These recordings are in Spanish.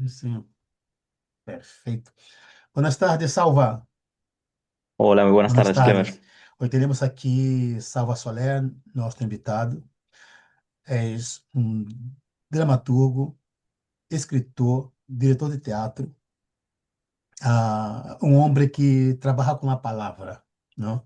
Sim, perfeito. Buenas tardes, Salva. Hola, muy buenas Buenas tardes, tardes. Clever. Hoy tenemos aqui Salva Soler, nosso invitado. És um dramaturgo, escritor, diretor de teatro, um homem que trabalha com a palavra, não?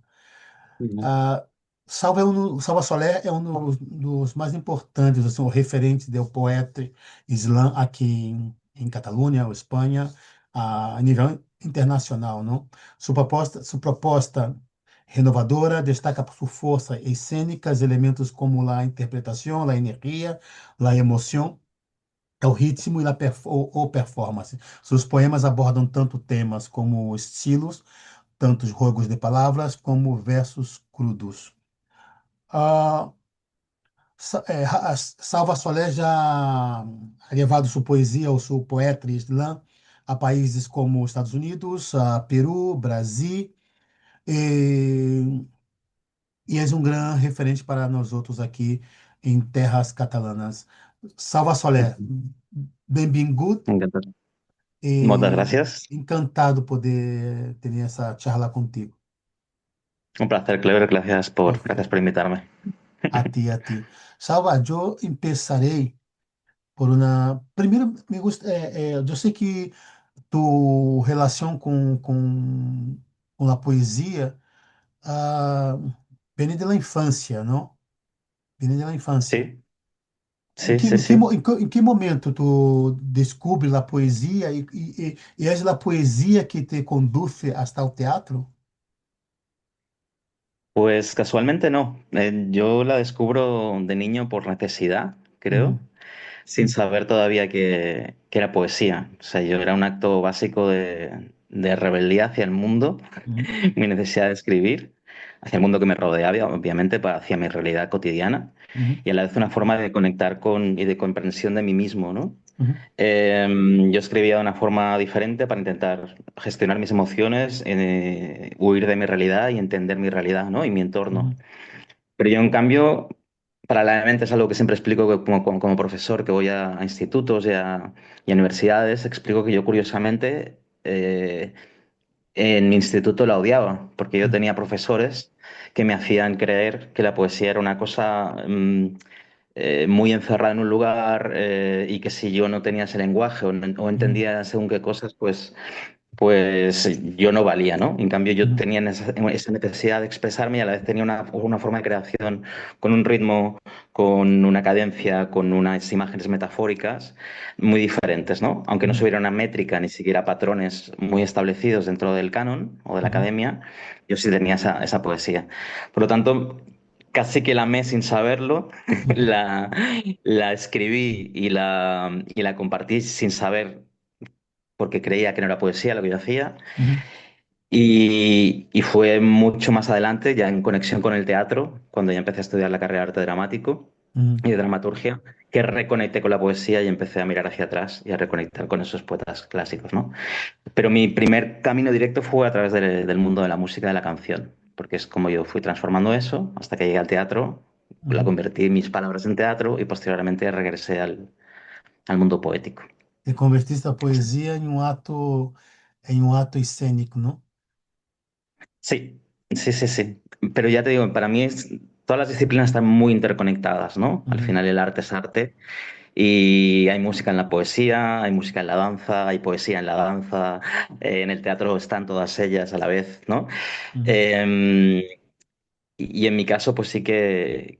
Ujú. Ah, Salva Soler é um dos mais importantes, assim, o referente do poeta islã aqui em Catalunha, ou Espanha, a nível internacional, não? Sua proposta renovadora destaca por sua força cênica, elementos como a interpretação, a energia, a emoção, o ritmo e ou performance. Seus poemas abordam tanto temas como estilos, tantos jogos de palavras como versos crudos. Ah, Salva Solé já ha levado sua poesia ou seu poeta islã a países como Estados Unidos, Peru, Brasil, e, e és um grande referente para nós outros aqui em terras catalanas. Salva Solé, Ujú. bem-vindo Encantado. Muchas e gracias. encantado poder ter essa charla contigo. Un placer, Clever. Gracias por Perfeito. invitarme. A ti, a ti. Salva, eu começarei por uma. Primeiro, eu sei que tu relação com a poesia vem da infância, não? Vem da infância. Sí, sí, sí, sí. Em que momento tu descobre a poesia e é a poesia que te conduz hasta o teatro? Pues casualmente no. Yo la descubro de niño por necesidad, creo, Uhum, sin saber todavía que era poesía. O sea, yo era un acto básico de rebeldía hacia el mundo, uhum, mi necesidad de escribir, hacia el mundo que me rodeaba, obviamente, hacia mi realidad cotidiana, uhum, y a la vez una forma de conectar con y de comprensión de mí mismo, ¿no? uhum, Eh, yo escribía de una forma diferente para intentar gestionar mis emociones, huir de mi realidad y entender mi realidad, ¿no? Y mi entorno. uhum, Pero yo, en cambio, paralelamente es algo que siempre explico como profesor que voy a institutos y a universidades, explico que yo curiosamente en mi instituto la odiaba, porque yo uhum, tenía profesores que me hacían creer que la poesía era una cosa muy encerrada en un lugar y que si yo no tenía ese lenguaje o uhum, entendía según qué cosas, pues yo no valía, ¿no? En cambio, yo uhum, tenía esa necesidad de expresarme y a la vez tenía una forma de creación con un ritmo, con una cadencia, con unas imágenes metafóricas muy diferentes, ¿no? Aunque no se uhum, hubiera una métrica ni siquiera patrones muy establecidos dentro del canon o de la uhum. academia, yo sí tenía esa poesía. Por lo tanto, casi que la amé sin saberlo, la, la escribí y la compartí sin saber porque creía que no era poesía lo que yo hacía. Uhum. Y fue mucho más adelante, ya en conexión con el teatro, cuando ya empecé a estudiar la carrera de arte dramático Uhum. y de dramaturgia, que reconecté con la poesía y empecé a mirar hacia atrás y a reconectar con esos poetas clásicos, ¿no? Pero mi primer camino directo fue a través del mundo de la música y de la canción, porque es como yo fui transformando eso hasta que llegué al teatro, la Uhum. convertí mis palabras en teatro y posteriormente regresé al mundo poético. E convertiste a poesia em um ato cênico, não? Sí, sí, sí, sí. Pero ya te digo, para mí todas las disciplinas están muy interconectadas, ¿no? Al Uhum. final el arte es arte y hay música en la poesía, hay música en la danza, hay poesía en la danza, en el teatro están todas ellas a la vez, ¿no? Uhum. Eh, y en mi caso, pues sí que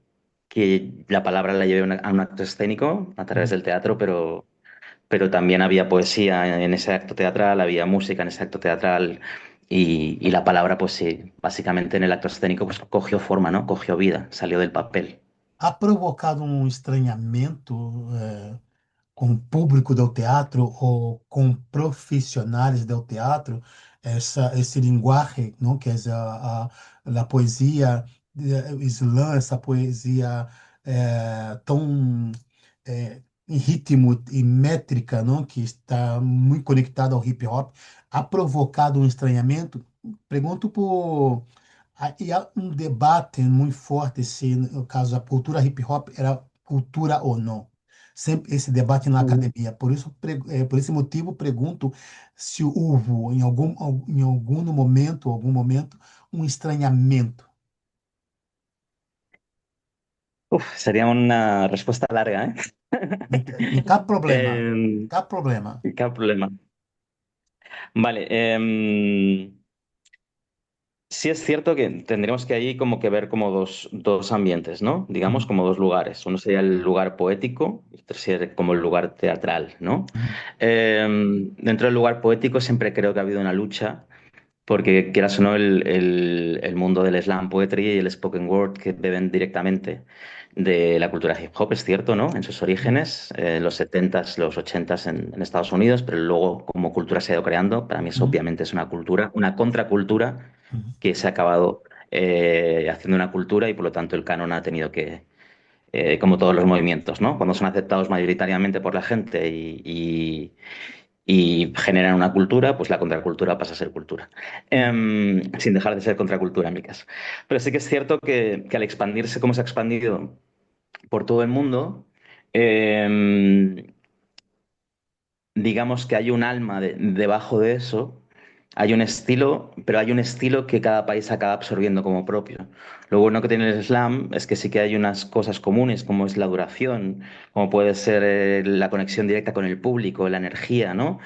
la palabra la llevé a un acto escénico a través Uhum. del teatro, pero también había poesía en ese acto teatral, había música en ese acto teatral y la palabra, pues sí, básicamente en el acto escénico, pues cogió forma, ¿no? Cogió vida, salió del papel. Ha provocado um estranhamento com o público do teatro ou com profissionais do teatro, esse linguagem, não? Que é a poesia islã, essa poesia tão em ritmo e métrica, não? Que está muito conectada ao hip hop, ha provocado um estranhamento. Pergunto por e há um debate muito forte se, no caso, a cultura hip hop era cultura ou não. sempre esse debate na Uhum. academia. Por isso, por esse motivo, pergunto se houve em algum momento, um estranhamento. Uf, sería una respuesta larga, ¿eh? Não há problema, Em, não há problema. ¿Qué problema? Vale, sí es cierto que tendríamos que ahí como que ver como dos ambientes, ¿no? Digamos Uhum, como dos lugares. Uno sería el lugar poético y otro sería como el lugar teatral, ¿no? uhum, Dentro del lugar poético siempre creo que ha habido una lucha porque quieras o no, el mundo del slam poetry y el spoken word que beben directamente de la cultura hip hop, es cierto, ¿no? En sus uhum, orígenes, los 70s, los 80s en Estados Unidos, pero luego como cultura se ha ido creando. Para mí eso uhum, obviamente es una cultura, una contracultura uhum, que se ha acabado haciendo una cultura y por lo tanto el canon ha tenido que, como todos los movimientos, ¿no? Cuando son aceptados mayoritariamente por la gente y generan una cultura, pues la contracultura pasa a ser cultura. uhum, Sin dejar de ser contracultura en mi caso. Pero sí que es cierto que al expandirse como se ha expandido por todo el mundo, eh, digamos que hay un alma debajo de eso, hay un estilo, pero hay un estilo que cada país acaba absorbiendo como propio. Lo bueno que tiene el slam es que sí que hay unas cosas comunes, como es la duración, como puede ser la conexión directa con el público, la energía, ¿no?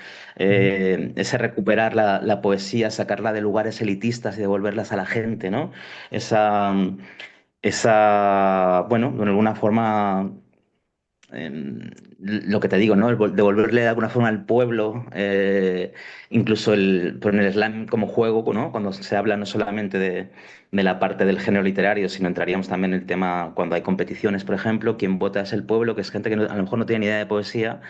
uhum, Ese recuperar la poesía, sacarla de lugares elitistas y devolverlas a la gente, ¿no? Esa, bueno, de alguna forma lo que te digo, ¿no? Devolverle de alguna forma al pueblo, incluso poner el slam como juego, ¿no? Cuando se habla no solamente de la parte del género literario, sino entraríamos también en el tema cuando hay competiciones, por ejemplo, quien vota es el pueblo, que es gente que a lo mejor no tiene ni idea de poesía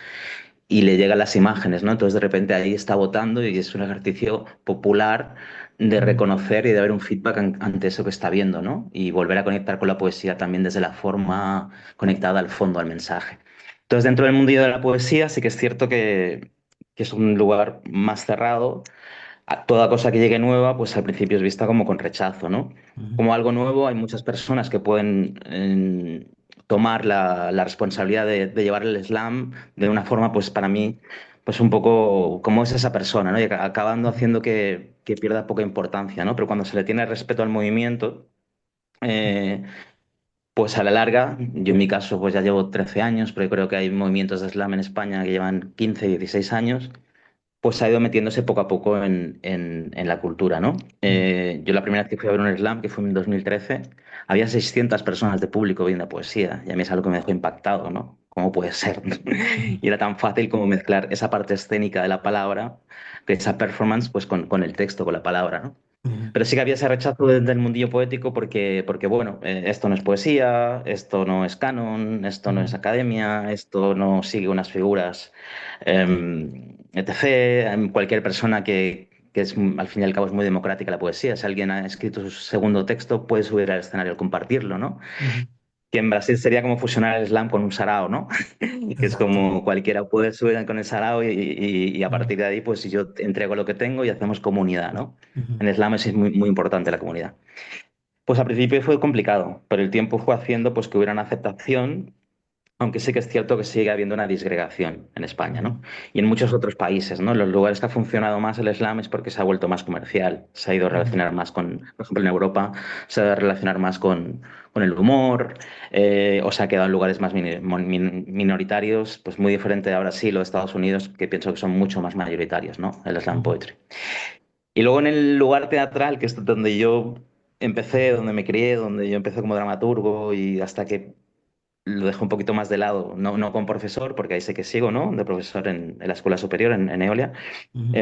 y le llegan las imágenes, ¿no? Entonces de repente ahí está votando y es un ejercicio popular de uhum, reconocer y de haber un feedback ante eso que está viendo, ¿no? Y volver a conectar con la poesía también desde la forma conectada al fondo, al mensaje. Entonces dentro del mundillo de la poesía sí que es cierto que es un lugar más cerrado. A toda cosa que llegue nueva, pues al principio es vista como con rechazo, ¿no? uhum, Como algo nuevo, hay muchas personas que pueden tomar la responsabilidad de llevar el slam de una forma, pues para mí, pues un poco como es esa persona, ¿no? Y acabando uhum, haciendo que pierda poca importancia, ¿no? Pero cuando se le tiene respeto al movimiento, eh, pues a la larga, yo en mi caso pues ya llevo 13 años, pero yo creo que hay movimientos de slam en España que llevan 15, 16 años, pues ha ido metiéndose poco a poco en la cultura, ¿no? uhum, Yo la primera vez que fui a ver un slam, que fue en 2013, había 600 personas de público viendo poesía, y a mí es algo que me dejó impactado, ¿no? ¿Cómo puede ser? uhum, Y era tan fácil como mezclar esa parte escénica de la palabra, que esa performance, pues con el texto, con la palabra, ¿no? uhum, Pero sí que había ese rechazo del mundillo poético porque bueno, esto no es poesía, esto no es canon, esto no es uhum, academia, esto no sigue unas figuras, etc. Cualquier persona que es, al fin y al cabo, es muy democrática la poesía. Si alguien ha escrito su segundo texto, puede subir al escenario y compartirlo, ¿no? uhum. Que en Brasil sería como fusionar el slam con un sarao, ¿no? Que es Exato. como cualquiera puede subir con el sarao y a Uhum, partir de ahí, pues yo te entrego lo que tengo y hacemos comunidad, ¿no? uhum, En slam es muy, muy importante la comunidad. Pues al principio fue complicado, pero el tiempo fue haciendo pues que hubiera una aceptación, aunque sí que es cierto que sigue habiendo una disgregación en España, ¿no? uhum, Y en muchos otros países, ¿no? En los lugares que ha funcionado más el slam es porque se ha vuelto más comercial, se ha ido a uhum, relacionar más con, por ejemplo, en Europa se ha ido a relacionar más con el humor, o se ha quedado en lugares más minoritarios, pues muy diferente a Brasil o Estados Unidos, que pienso que son mucho más mayoritarios, ¿no? El slam uhum, poetry. Y luego en el lugar teatral, que es donde yo empecé, donde me crié, donde yo empecé como dramaturgo y hasta que lo dejé un poquito más de lado, no, no como profesor, porque ahí sé que sigo, ¿no? De profesor en la escuela superior, en Eolia, uhum,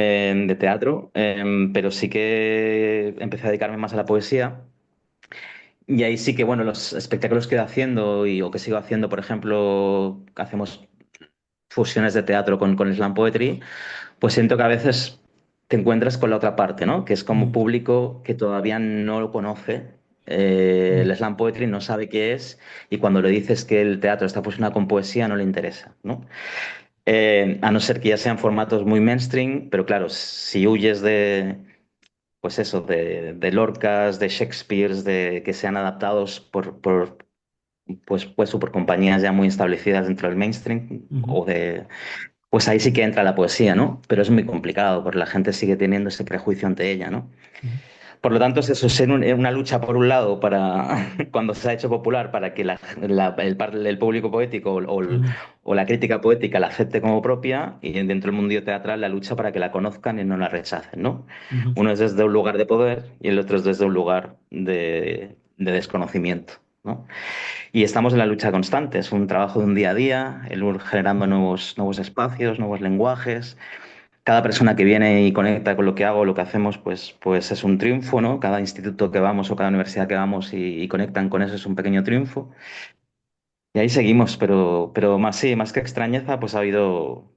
de teatro, pero sí que empecé a dedicarme más a la poesía. Y ahí sí que, bueno, los espectáculos que he ido haciendo o que sigo haciendo, por ejemplo, hacemos fusiones de teatro con slam poetry, pues siento que a veces te encuentras con la otra parte, ¿no? Que es como uhum, público que todavía no lo conoce. El uhum, slam poetry no sabe qué es y cuando le dices que el teatro está fusionado con poesía no le interesa, ¿no? A no ser que ya sean formatos muy mainstream, pero claro, si huyes pues eso, de Lorcas, de Shakespeare, de que sean adaptados por pues por compañías ya muy establecidas dentro del mainstream Ujú, o de, pues ahí sí que entra la poesía, ¿no? Pero es muy complicado porque la gente sigue teniendo ese prejuicio ante ella, ¿no? ujú, Por lo tanto, es eso, ser una lucha por un lado para, cuando se ha hecho popular, para que el público poético ujú, o la crítica poética la acepte como propia, y dentro del mundo teatral la lucha para que la conozcan y no la rechacen, ¿no? ujú, Uno es desde un lugar de poder y el otro es desde un lugar de desconocimiento, ¿no? Y estamos en la lucha constante, es un trabajo de un día a día, el ir generando ujú. nuevos espacios, nuevos lenguajes. Cada persona que viene y conecta con lo que hago, lo que hacemos, pues es un triunfo, ¿no? Cada instituto que vamos o cada universidad que vamos y conectan con eso es un pequeño triunfo. Y ahí seguimos, pero más sí, más que extrañeza, pues ha habido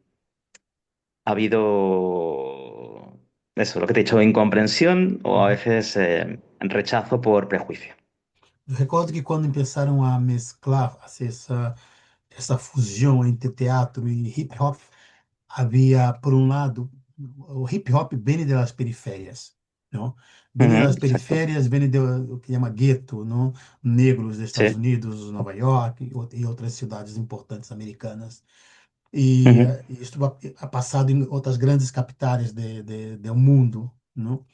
eso, lo que te he dicho, incomprensión o a Uhum. veces rechazo por prejuicio. Eu recordo que quando começaram a mesclar, assim, essa fusão entre teatro e hip hop, havia, por um lado, o hip hop viene de las periferias, ¿no? Viene de Ujú, las exacto. periferias, viene de lo que llama gueto, ¿no? Negros dos Estados Sí. Unidos, Nova York e outras cidades importantes americanas. E Ujú, isso ha passado em outras grandes capitais do mundo, não?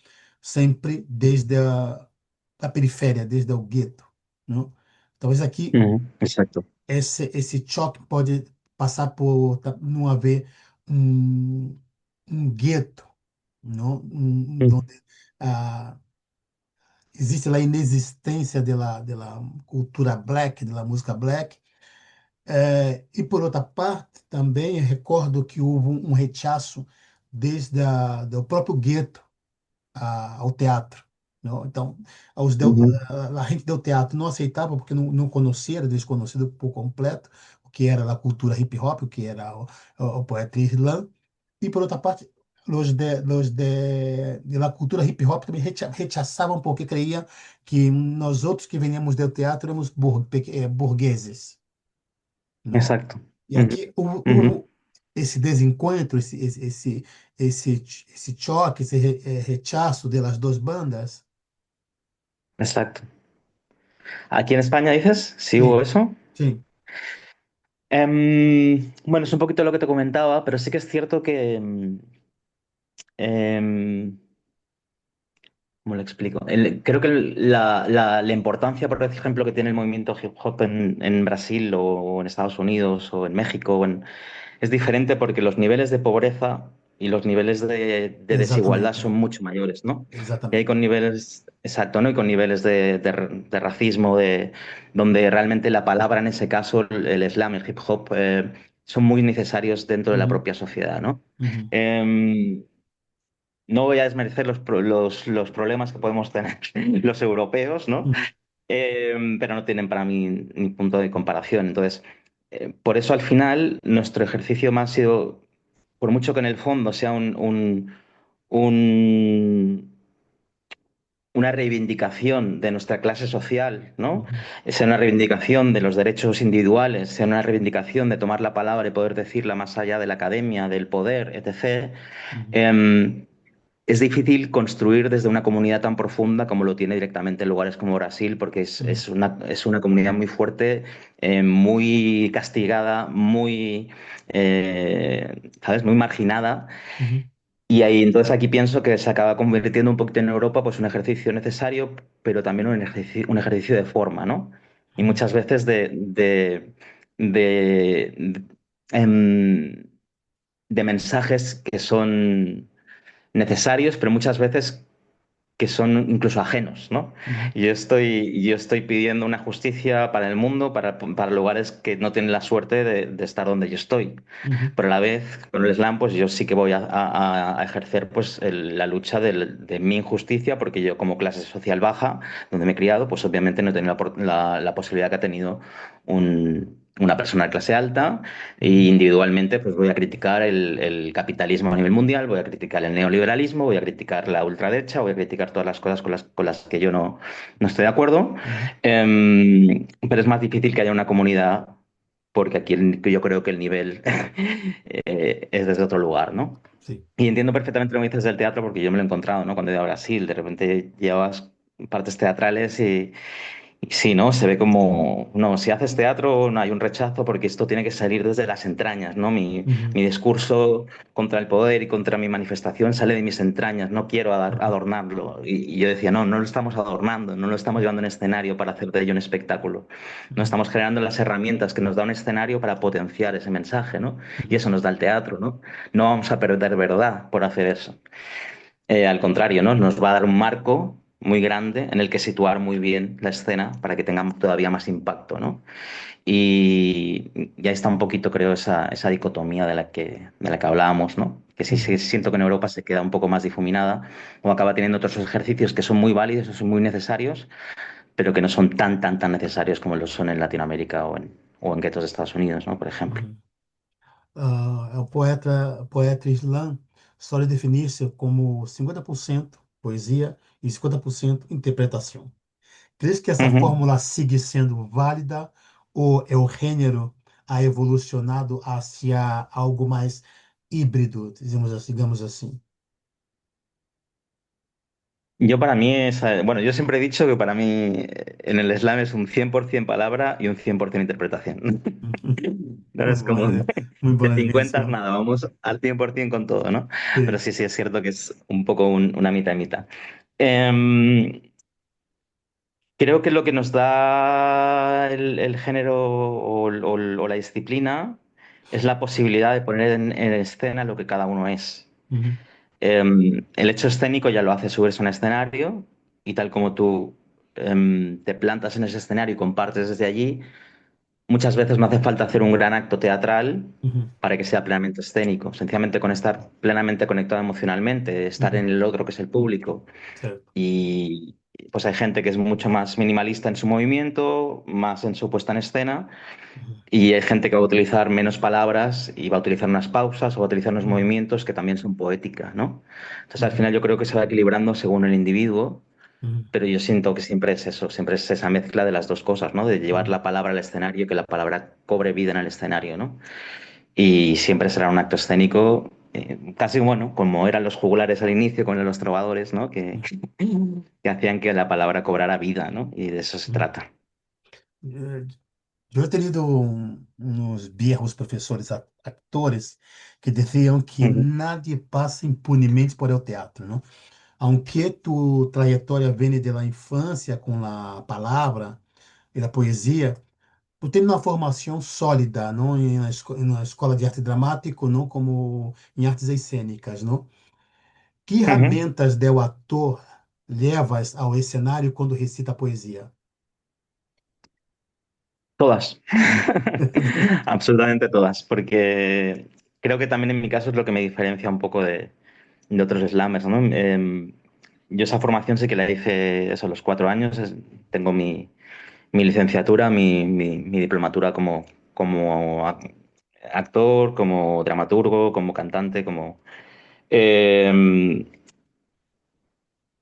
Sempre desde a periferia, desde o gueto, não? Talvez aqui ujú, exacto. esse choque pode passar por não haver um, um gueto, não? Ujú, Onde existe a inexistência da cultura black, da música black. E por outra parte, também recordo que houve um rechaço desde do próprio gueto ao teatro. Não? Então, ujú, a gente do teatro não aceitava porque não conhecia, era desconhecido por completo o que era a cultura hip hop, o que era o poeta slam. E por outra parte, de la cultura hip hop também rechaçavam porque creiam que nós outros que veníamos do teatro éramos burgueses. Não? exacto. E Ujú, aqui ujú, houve esse desencontro, esse choque, esse rechaço das duas bandas. exacto. ¿Aquí en España dices? ¿Sí hubo Sim, eso? sim. Bueno, es un poquito lo que te comentaba, pero sí que es cierto que, em, ¿cómo lo explico? Creo que la importancia, por ejemplo, que tiene el movimiento hip hop en Brasil o en Estados Unidos o en México es diferente porque los niveles de pobreza y los niveles de desigualdad Exatamente, son mucho mayores, ¿no? Y hay con exatamente. niveles, exacto, ¿no? Y con niveles de racismo, donde realmente la palabra, en ese caso, el slam, el hip hop, son muy necesarios dentro de la Uhum, propia sociedad, ¿no? uhum, Em, no voy a desmerecer los problemas que podemos tener los europeos, ¿no? uhum, Pero no tienen para mí ni punto de comparación. Entonces, por eso al final nuestro ejercicio más ha sido, por mucho que en el fondo sea un- una reivindicación de nuestra clase social, ¿no? uhum, Sea una reivindicación de los derechos individuales, sea una reivindicación de tomar la palabra y poder decirla más allá de la academia, del poder, etc. uhum, Em, es difícil construir desde una comunidad tan profunda como lo tiene directamente en lugares como Brasil, porque uhum, es una comunidad muy fuerte, muy castigada, ¿sabes? Muy marginada. uhum, Y ahí entonces aquí pienso que se acaba convirtiendo un poquito en Europa pues un ejercicio necesario, pero también un ejercicio de forma, ¿no? Y uhum, muchas veces de, em, de mensajes que son necesarios, pero muchas veces que son incluso ajenos, ¿no? uhum, Yo estoy pidiendo una justicia para el mundo, para lugares que no tienen la suerte de estar donde yo estoy. uhum, Pero a la vez, con el slam, pues yo sí que voy a ejercer pues, la lucha de mi injusticia, porque yo como clase social baja, donde me he criado, pues obviamente no he tenido la posibilidad que ha tenido una persona de clase alta, y uhum, individualmente pues voy a criticar el capitalismo a nivel mundial, voy a criticar el neoliberalismo, voy a criticar la ultraderecha, voy a criticar todas las cosas con las que yo no estoy de acuerdo. uhum. Pero es más difícil que haya una comunidad porque aquí yo creo que el nivel es desde otro lugar, ¿no? Sim. Y entiendo perfectamente lo que dices del teatro porque yo me lo he encontrado, ¿no? Cuando he ido a Brasil, de repente llevas partes teatrales Sí, ¿no? Se ve como, no, si haces teatro no hay un rechazo porque esto tiene que salir desde las entrañas, ¿no? Mi Uhum, discurso contra el poder y contra mi manifestación sale de mis entrañas, no quiero uhum, adornarlo. Y yo decía, no, no lo estamos adornando, no lo estamos llevando a un escenario para hacer de ello un espectáculo. No uhum, estamos generando las herramientas que nos da un escenario para potenciar ese mensaje, ¿no? Y uhum, eso nos da el teatro, ¿no? No vamos a perder verdad por hacer eso. Al contrario, ¿no? Nos va a dar un marco muy grande en el que situar muy bien la escena para que tenga todavía más impacto, ¿no? Y ya está un poquito, creo, esa dicotomía de la que hablábamos, ¿no? Que sí, sí uhum. siento que en Europa se queda un poco más difuminada o acaba teniendo otros ejercicios que son muy válidos, son muy necesarios, pero que no son tan, tan, tan necesarios como lo son en Latinoamérica o en guetos de Estados Unidos, ¿no? Por ejemplo. Uhum. O poeta Islam suele definir-se como 50% poesia e 50% interpretação. ¿Crees que essa Ujú. fórmula sigue sendo válida ou o género ha evolucionado hacia algo mais híbrido, digamos assim? Yo para mí bueno, yo siempre he dicho que para mí en el slam es un 100% palabra y un 100% interpretación. No es como Muy de buena 50 definición. nada, vamos al 100% con todo, ¿no? Pero Sí. sí, sí, es cierto que es un poco una mitad y mitad. Em, Creo que lo que nos da el género o la disciplina es la posibilidad de poner en escena lo que cada uno es. Uhum, El hecho escénico ya lo hace subirse a un escenario y tal como tú te plantas en ese escenario y compartes desde allí, muchas veces no hace falta hacer un gran acto teatral uhum, para que sea plenamente escénico. Sencillamente con estar plenamente conectado emocionalmente, estar en uhum. el otro que es el público. Certo. Y pues hay gente que es mucho más minimalista en su movimiento, más en su puesta en escena, Uhum, y hay gente que va a utilizar menos palabras y va a utilizar unas pausas o va a utilizar unos uhum, movimientos que también son poética, ¿no? Entonces al uhum, final yo creo que se va equilibrando según el individuo, uhum, pero yo siento que siempre es eso, siempre es esa mezcla de las dos cosas, ¿no? De llevar uhum, la palabra al escenario y que la palabra cobre vida en el escenario, ¿no? Y siempre será un acto escénico, casi bueno, como eran los juglares al inicio con los trovadores, ¿no? Que hacían que la palabra cobrara vida, ¿no? Y de eso se uhum. trata. Eu he tenido unos viejos professores actores que diziam que Ujú, nadie passa impunemente por el teatro, não? Aunque tu trajetória vem de la infância com a palavra e a poesia, tu tens uma formação sólida, não, na escola de arte dramático, não, como em artes cênicas, não? Que ujú. ferramentas del ator levas ao cenário quando recita poesia? Todas. Absolutamente todas, porque creo que también en mi caso es lo que me diferencia un poco de otros slammers, ¿no? Yo esa formación sí que la hice eso, a los 4 años. Tengo mi licenciatura, mi diplomatura como actor, como dramaturgo, como cantante, como... eh,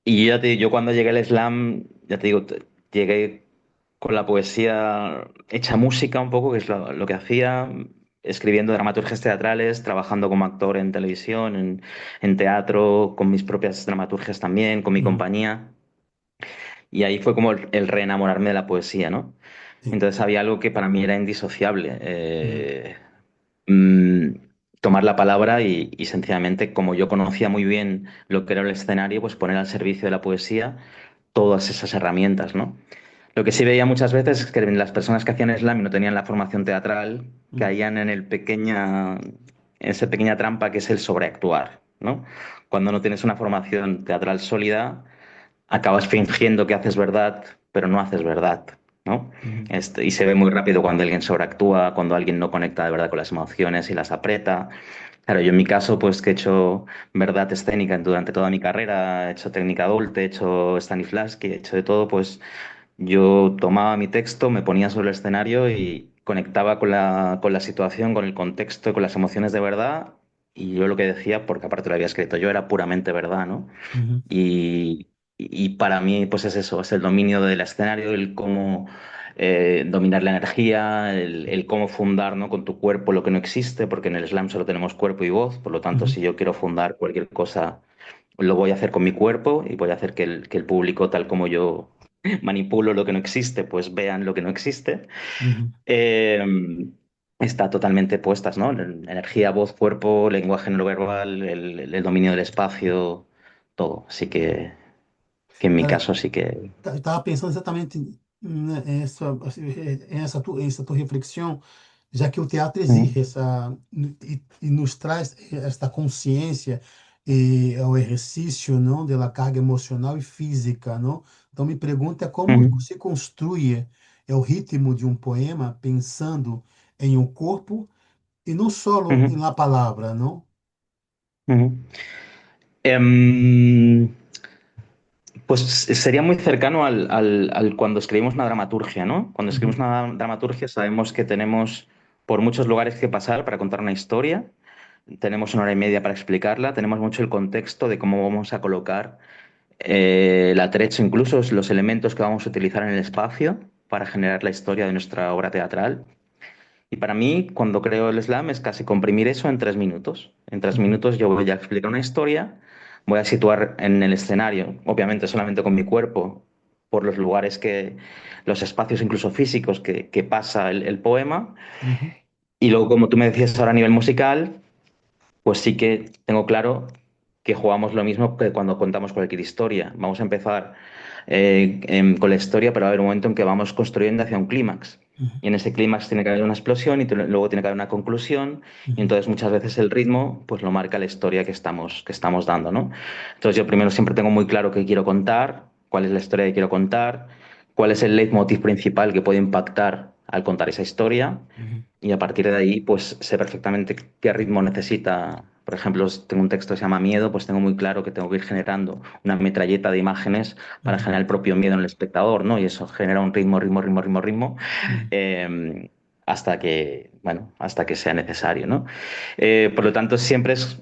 y yo cuando llegué al slam, ya te digo, llegué con la poesía hecha música un poco, que es lo que hacía, escribiendo dramaturgias teatrales, trabajando como actor en televisión, en teatro, con mis propias dramaturgias también, con mi Uhum, compañía. Y ahí fue como el reenamorarme de la poesía, ¿no? sim. Entonces había algo que para mí era indisociable. Uhum, Mm, Tomar la palabra y sencillamente, como yo conocía muy bien lo que era el escenario, pues poner al servicio de la poesía todas esas herramientas, ¿no? Lo que sí veía muchas veces es que las personas que hacían slam y no tenían la formación teatral uhum, caían esa pequeña trampa que es el sobreactuar, ¿no? Cuando no tienes una formación teatral sólida, acabas fingiendo que haces verdad, pero no haces verdad, ¿no? uhum, Y se ve muy rápido cuando alguien sobreactúa, cuando alguien no conecta de verdad con las emociones y las aprieta. Claro, yo en mi caso, pues que he hecho verdad escénica durante toda mi carrera, he hecho técnica adulta, he hecho Stanislavski, he hecho de todo, pues yo tomaba mi texto, me ponía sobre el escenario y conectaba con la situación, con el contexto, con las emociones de verdad. Y yo lo que decía, porque aparte lo había escrito yo, era puramente verdad, ¿no? uhum, Y para mí, pues es eso, es el dominio del escenario, el cómo dominar la energía, el cómo fundar, ¿no? Con tu cuerpo lo que no existe, porque en el slam solo tenemos cuerpo y voz, por lo tanto, uhum, si yo quiero fundar cualquier cosa, lo voy a hacer con mi cuerpo y voy a hacer que el público, tal como yo manipulo lo que no existe, pues vean lo que no existe. Uhum. Eh, Está totalmente puestas, ¿no? Energía, voz, cuerpo, lenguaje no verbal, el dominio del espacio, todo. Así que en mi caso sí que... Eu estava pensando exatamente essa tua reflexão, já que o teatro exige Ujú, essa e nos traz esta consciência e o exercício, não, da carga emocional e física, não? Então me pergunta como ujú, se construi o ritmo de um poema pensando em um corpo e não só ujú, em la palavra, não? ujú. Em, Pues sería muy cercano al cuando escribimos una dramaturgia, ¿no? Cuando escribimos Uhum, una dramaturgia sabemos que tenemos por muchos lugares que pasar para contar una historia, tenemos una hora y media para explicarla, tenemos mucho el contexto de cómo vamos a colocar el atrecho, incluso los elementos que vamos a utilizar en el espacio para generar la historia de nuestra obra teatral. Y para mí, cuando creo el slam, es casi comprimir eso en 3 minutos. En tres uhum, minutos yo voy a explicar una historia, voy a situar en el escenario, obviamente solamente con mi cuerpo, por los lugares los espacios incluso físicos que pasa el poema. uhum, Y luego, como tú me decías ahora a nivel musical, pues sí que tengo claro que jugamos lo mismo que cuando contamos cualquier historia. Vamos a empezar con la historia, pero va a haber un momento en que vamos construyendo hacia un clímax. uhum, Y en ese clímax tiene que haber una explosión y luego tiene que haber una conclusión. Y uhum, entonces muchas veces el ritmo pues lo marca la historia que estamos dando, ¿no? Entonces yo primero siempre tengo muy claro qué quiero contar, cuál es la historia que quiero contar, cuál es el leitmotiv principal que puede impactar al contar esa historia uhum, y a partir de ahí, pues sé perfectamente qué ritmo necesita. Por ejemplo, tengo un texto que se llama Miedo, pues tengo muy claro que tengo que ir generando una metralleta de imágenes para uhum, generar el propio miedo en el espectador, ¿no? Y eso genera un ritmo, ritmo, ritmo, ritmo, ritmo, uhum, hasta que, bueno, hasta que sea necesario, ¿no? Por lo tanto,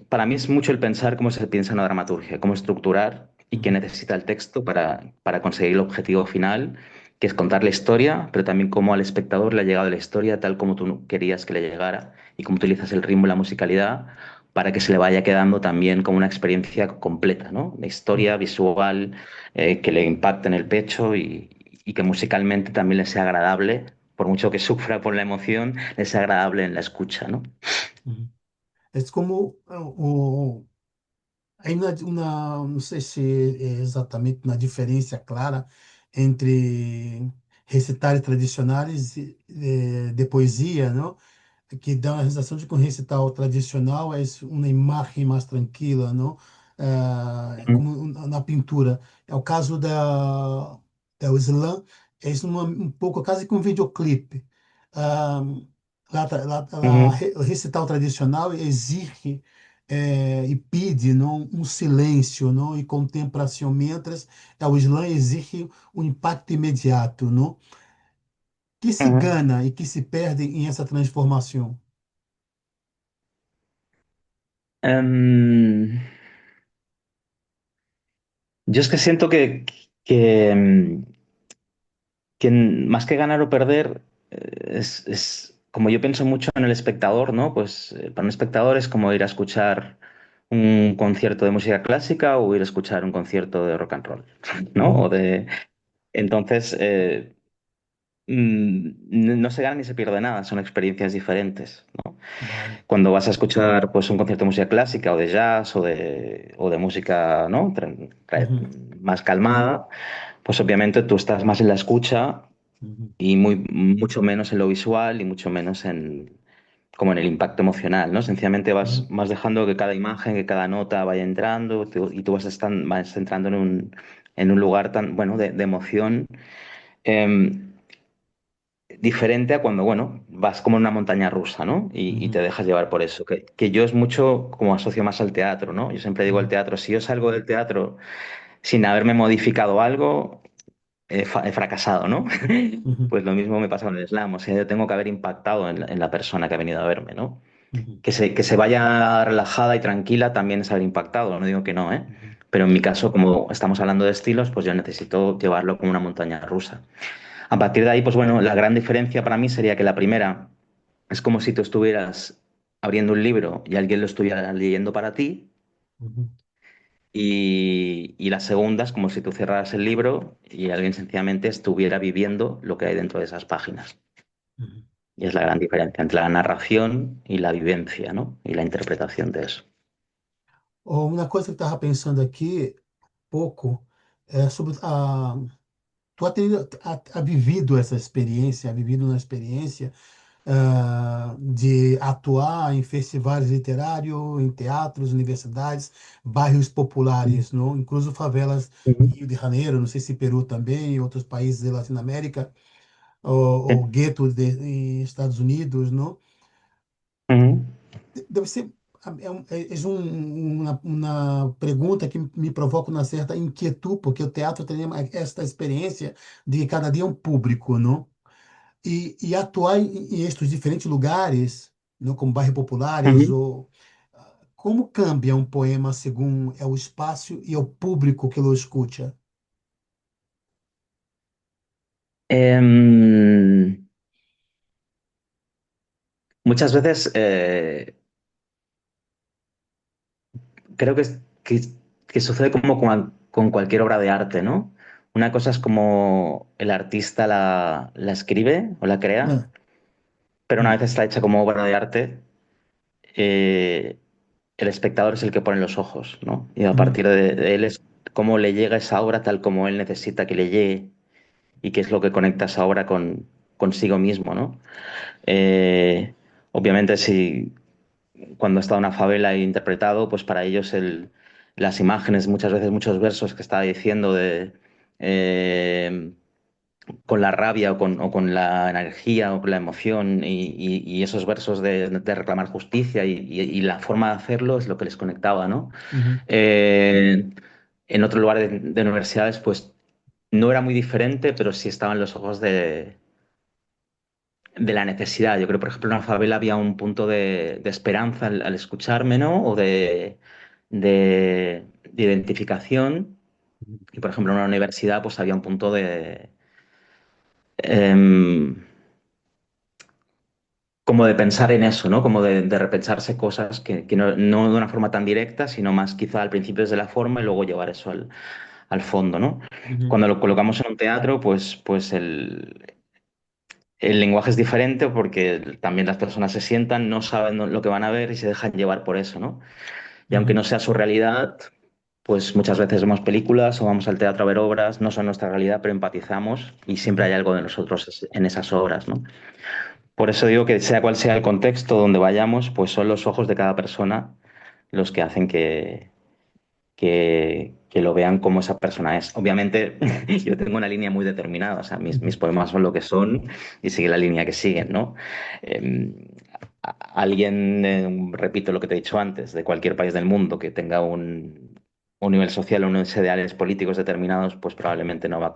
para mí es mucho el pensar cómo se piensa una dramaturgia, cómo estructurar y qué uhum, necesita el texto para conseguir el objetivo final, que es contar la historia, pero también cómo al espectador le ha llegado la historia tal como tú querías que le llegara y cómo utilizas el ritmo y la musicalidad para que se le vaya quedando también como una experiencia completa, ¿no? Una historia uhum. visual que le impacte en el pecho y que musicalmente también le sea agradable, por mucho que sufra por la emoción, le sea agradable en la escucha, ¿no? Uhum. É como aí não sei se é exatamente uma diferença clara entre recitais tradicionais de poesia, não? Que dá a sensação de que um recital tradicional é uma imagem mais tranquila, não? Como na pintura. É o caso da slam, é isso um pouco quase que um videoclipe. Ah, Ujú, o recital tradicional exige e pede não, um silêncio não, e contemplação, mientras o slam exige um impacto imediato, não? Que se ujú. gana e que se perde em essa transformação. Em, yo es que siento que más que ganar o perder, es como yo pienso mucho en el espectador, ¿no? Pues para un espectador es como ir a escuchar un concierto de música clásica o ir a escuchar un concierto de rock and roll, ¿no? Uhum, Entonces, no se gana ni se pierde nada, son experiencias diferentes, ¿no? vale. Cuando vas a escuchar pues, un concierto de música clásica o de jazz o de música, ¿no? Uhum, Más calmada, pues obviamente tú estás más en la escucha uhum, y mucho menos en lo visual y mucho menos como en el impacto emocional, ¿no? Sencillamente uhum, vas dejando que cada imagen, que cada nota vaya entrando y tú vas entrando en un lugar tan, bueno, de emoción eh, diferente a cuando, bueno, vas como en una montaña rusa, ¿no? Y te uhum, dejas llevar por eso, que yo es mucho como asocio más al teatro, ¿no? Yo siempre digo al uhum, teatro, si yo salgo del teatro sin haberme modificado algo, he fracasado, ¿no? uhum, Pues lo mismo me pasa con el slam, o sea, yo tengo que haber impactado en la persona que ha venido a verme, ¿no? uhum, Que se vaya relajada y tranquila también es haber impactado, no digo que no, ¿eh? uhum, Pero en mi caso, como estamos hablando de estilos, pues yo necesito llevarlo como una montaña rusa. A partir de ahí, pues bueno, la gran diferencia para mí sería que la primera es como si tú estuvieras abriendo un libro y alguien lo estuviera leyendo para ti, uhum, Y la segunda es como si tú cerraras el libro y alguien sencillamente estuviera viviendo lo que hay dentro de esas páginas. Uhum. Y es la gran diferencia entre la narración y la vivencia, ¿no? Y la interpretación de eso. Oh, uma coisa que eu estava pensando aqui, pouco, é sobre a. Tu ha vivido essa experiência, ha vivido uma experiência de atuar em festivais literários, em teatros, universidades, bairros populares, não? Incluso favelas em Ujú. Rio de Janeiro, não sei se Peru também, em outros países da Latinoamérica, ou Sí. guetos em Estados Unidos, não? Ujú. Deve ser uma pergunta que me provoca uma certa inquietude, porque o teatro tem esta experiência de cada dia um público, não? E atuar em estes diferentes lugares, não, como bairros populares, Ujú. ou como cambia um poema segundo é o espaço e o público que o escuta? Muchas veces creo que sucede como con cualquier obra de arte, ¿no? Una cosa es como el artista la escribe o la crea, Ah, pero una vez hum, está hecha como obra de arte, eh, el espectador es el que pone los ojos, ¿no? Y a hum, partir de él es cómo le llega esa obra tal como él necesita que le llegue y qué es lo que conecta esa obra consigo mismo, ¿no? Eh, Obviamente, si cuando está en una favela e interpretado, pues para ellos las imágenes, muchas veces muchos versos que estaba diciendo eh, con la rabia o con la energía o con la emoción y esos versos de reclamar justicia y la forma de hacerlo es lo que les conectaba, ¿no? uhum, Eh, en otro lugar de universidades, pues no era muy diferente, pero sí estaban los ojos de la necesidad. Yo creo, por ejemplo, en una favela había un punto de esperanza al escucharme, ¿no? O de identificación. Y, por ejemplo, en una universidad, pues había un punto em, como de pensar en eso, ¿no? Como de repensarse cosas que no de una forma tan directa, sino más quizá al principio desde la forma y luego llevar eso al fondo, ¿no? uhum, Cuando lo colocamos en un teatro, pues el lenguaje es diferente porque también las personas se sientan, no saben lo que van a ver y se dejan llevar por eso, ¿no? Y aunque no uhum, sea su realidad, pues muchas veces vemos películas o vamos al teatro a ver obras, no son nuestra realidad, pero empatizamos y siempre hay uhum, algo de nosotros en esas obras, ¿no? Por eso digo que sea cual sea el contexto donde vayamos, pues son los ojos de cada persona los que hacen que lo vean como esa persona es. Obviamente, yo tengo una línea muy determinada, o sea, mis uhum, poemas son lo que son y sigue la línea que siguen, ¿no? Eh, Alguien, repito lo que te he dicho antes, de cualquier país del mundo que tenga un nivel social o unos ideales políticos determinados, pues probablemente no va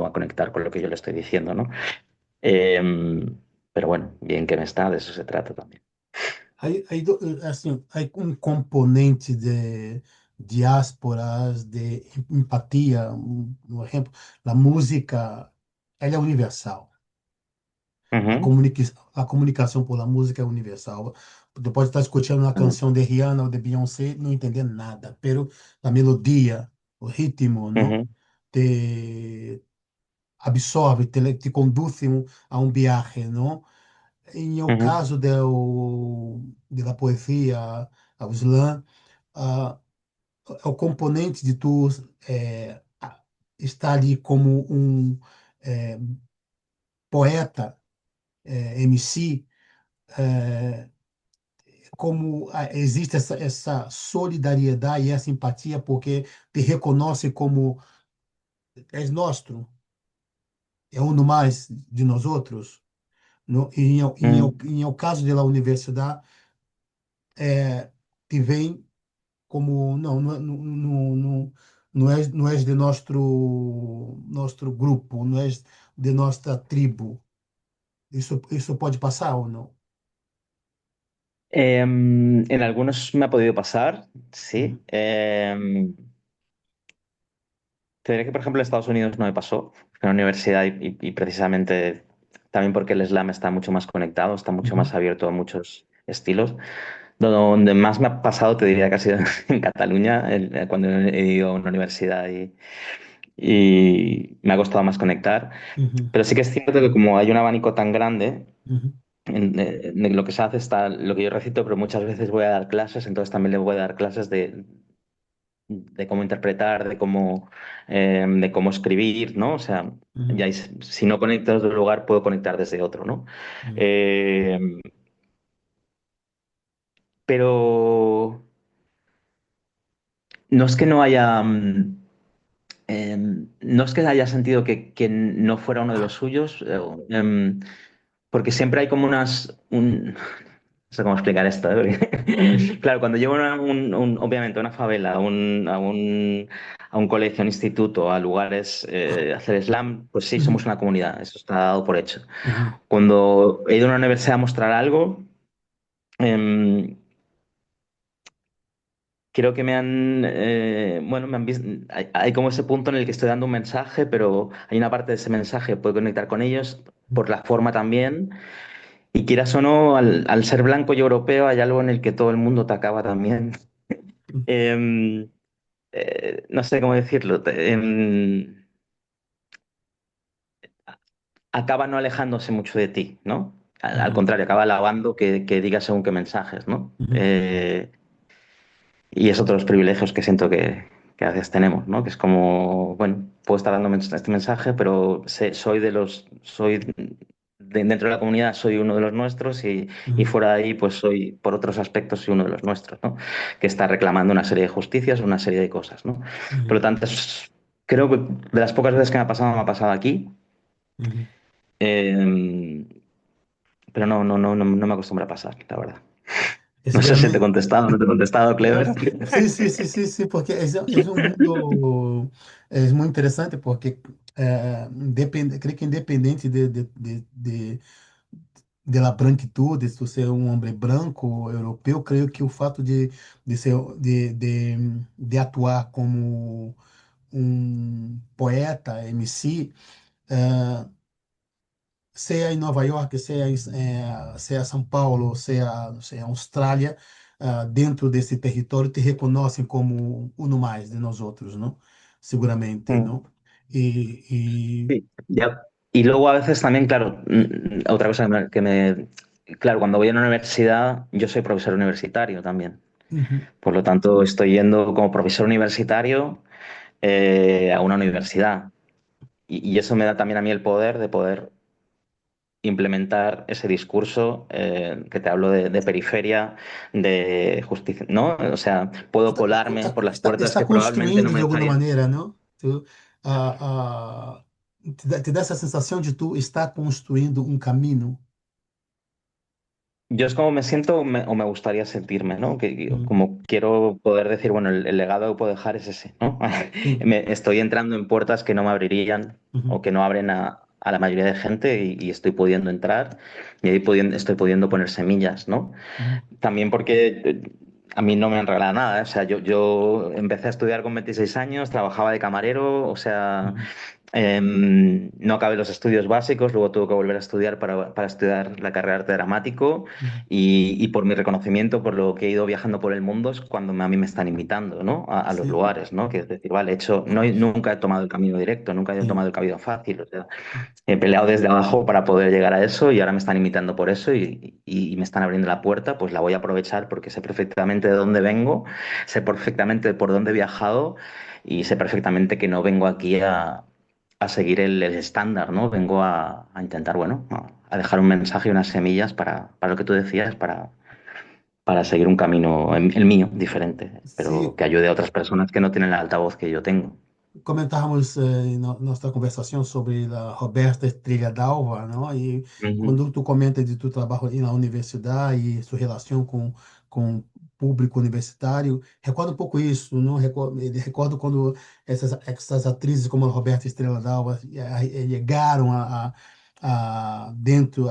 a conectar con lo que yo le estoy diciendo, ¿no? Eh, pero bueno, bien que me está, de eso se trata también. assim, aí um componente de diásporas, de empatia, um exemplo, a música, ela é universal. Ujú, A comunicação por la música é universal. Tu pode estar escutando uma ujú, canção de Rihanna ou de Beyoncé, não entender nada, pero a melodia, o ritmo, não? ujú, Te absorve, te conduz a um viaje, não? Em o ujú. caso da poesia, ao slam, ah, o componente de tu estar ali como um eh, poeta, MC, eh, como existe essa solidariedade e essa empatia, porque te reconhece como és nosso, é um mais de nós outros. No, Mm. em o caso da universidade, te vem como não és de nosso grupo, não és de nossa tribo. Isso pode passar ou não? En algunos me ha podido pasar, Uhum, sí. Te diré que, por ejemplo, en Estados Unidos no me pasó, en la universidad y precisamente también porque el slam está mucho más conectado, está mucho más uhum, abierto a muchos estilos. Donde más me ha pasado, te diría que ha sido en Cataluña, cuando he ido a una universidad y me ha costado más conectar. Uhum, Pero sí que es cierto que como hay un abanico tan grande, uhum, en lo que se hace está lo que yo recito, pero muchas veces voy a dar clases, entonces también le voy a dar clases de cómo interpretar, de cómo escribir, ¿no? O sea, uhum, ya si no conecto desde un lugar, puedo conectar desde otro, ¿no? uhum, Eh, pero no es que no haya, no es que haya sentido que no fuera uno de los suyos, porque siempre hay como no sé cómo explicar esto, ¿eh? uhum, Claro, cuando llevo obviamente a una favela, a un colegio, a un instituto, a lugares, a hacer slam, pues sí, somos uhum, una comunidad, eso está dado por hecho. uhum, Cuando he ido a una universidad a mostrar algo, em, creo que bueno, me han visto, hay como ese punto en el que estoy dando un mensaje, pero hay una parte de ese mensaje que puedo conectar con ellos por la forma también. Y quieras o no, al ser blanco y europeo, hay algo en el que todo el mundo te acaba también. Em, no sé cómo decirlo. Acaba no alejándose mucho de ti, ¿no? Al uhum, contrario, acaba alabando que digas según qué mensajes, ¿no? uhum, Y es otro de los privilegios que siento que a veces tenemos, ¿no? Que es como, bueno, puedo estar dando este mensaje, pero dentro de la comunidad soy uno de los nuestros y uhum, fuera de ahí, pues soy, por otros aspectos, soy uno de los nuestros, ¿no? Que está reclamando una serie de justicias, una serie de cosas, ¿no? Por lo uhum, tanto, creo que de las pocas veces que me ha pasado aquí, uhum. eh, pero no me acostumbra a pasar, la verdad. Esse No sé si te he realmente. contestado o no te he contestado, Clever. Sí, sí, sí, sí, sí, porque es um mundo é muito interessante porque creio que independente de la branquitude, se tu ser um homem branco, europeu, creio que o fato de ser de atuar como um poeta, MC, seja em Nova York, seja São Paulo, seja Austrália, dentro desse território te reconhecem como uno mais de nós outros, não? Seguramente, Mm. não? E, Sí, ya. Y luego a veces también, claro, otra cosa claro, cuando voy a una universidad, yo soy profesor universitario también. uhum, Por lo tanto, estoy yendo como profesor universitario a una universidad. Y eso me da también a mí el poder de poder implementar ese discurso que te hablo de periferia, de justicia, ¿no? O sea, puedo colarme por las puertas está que probablemente no construindo de me alguma dejarían. maneira, não? Te dá essa sensação de tu estar construindo um caminho. Yo es como me siento o me gustaría sentirme, ¿no? Uhum, Como quiero poder decir, bueno, el legado que puedo dejar es ese, ¿no? sim. Estoy entrando en puertas que no me abrirían o Uhum, que no abren a la mayoría de gente y estoy pudiendo entrar y ahí estoy pudiendo poner semillas, ¿no? uhum, También porque a mí no me han regalado nada, ¿eh? O sea, yo empecé a estudiar con 26 años, trabajaba de camarero, o sea, uhum, no acabé los estudios básicos, luego tuve que volver a estudiar para estudiar la carrera de arte dramático uhum. y por mi reconocimiento, por lo que he ido viajando por el mundo, es cuando a mí me están invitando, ¿no? A los Sim, lugares, ¿no? Que es decir, vale, nunca he tomado el camino directo, nunca he sim. tomado el camino fácil, o sea, he peleado desde abajo para poder llegar a eso y ahora me están invitando por eso y me están abriendo la puerta, pues la voy a aprovechar porque sé perfectamente de dónde vengo, sé perfectamente por dónde he viajado y sé perfectamente que no vengo aquí a seguir el estándar, ¿no? Vengo a intentar, bueno, a dejar un mensaje y unas semillas para lo que tú decías, para seguir un camino, el mío, diferente, pero Se que ayude a otras personas que no tienen el altavoz que yo tengo. comentávamos em nossa conversação sobre a Roberta Estrela Dalva, não? E Ujú. quando tu comenta de tu trabalho na universidade e sua relação com o público universitário, recorda um pouco isso, não? Recordo quando essas atrizes como a Roberta Estrela Dalva chegaram a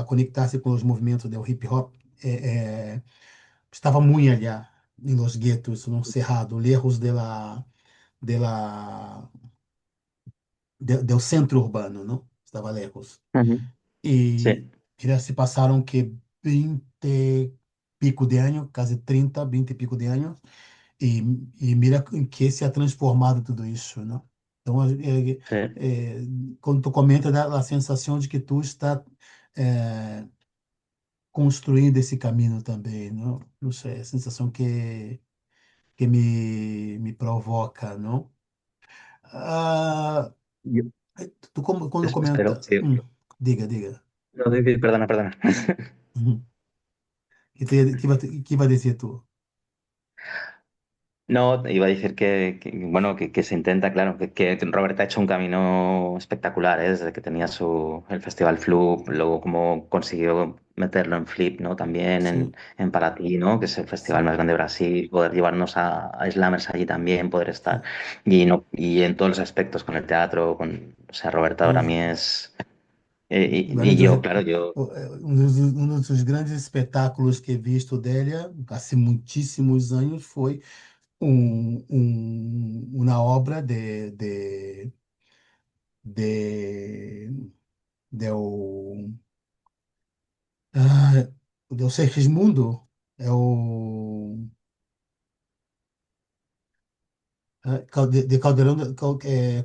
conectar-se com os movimentos do hip hop. Estava muito allá em los guetos, no cerrado, lejos de la del centro urbano, ¿no? Estaba lejos. Ujú. Y Sí. ya se pasaron que 20, pico de años, casi 30, 20 y pico de años, e, e mira em que se ha transformado tudo isso, né? Então, Sí. quando tu comenta, dá a sensação de que tu está construindo esse caminho também, não? Não sei, a sensação que me provoca, não? Ah, Yo quando espero, comenta, sí. diga, diga. No, perdona, perdona. Uhum. Que vai dizer tu? No, iba a decir bueno, que se intenta, claro, que Robert ha hecho un camino espectacular, ¿eh? Desde que tenía el Festival Flip, luego cómo consiguió meterlo en Flip, ¿no? También Sim, en Paratí, ¿no? Que es el festival más sim, grande de Brasil, poder llevarnos a Slammers allí también, poder estar. sim. Y, no, y en todos los aspectos, con el teatro, o sea, Roberto para mí O, es... além y do, yo, claro, yo... um dos grandes espetáculos que he visto dele há muitíssimos anos foi uma obra de, del, ah, del Segismundo, é o de Caldeirão,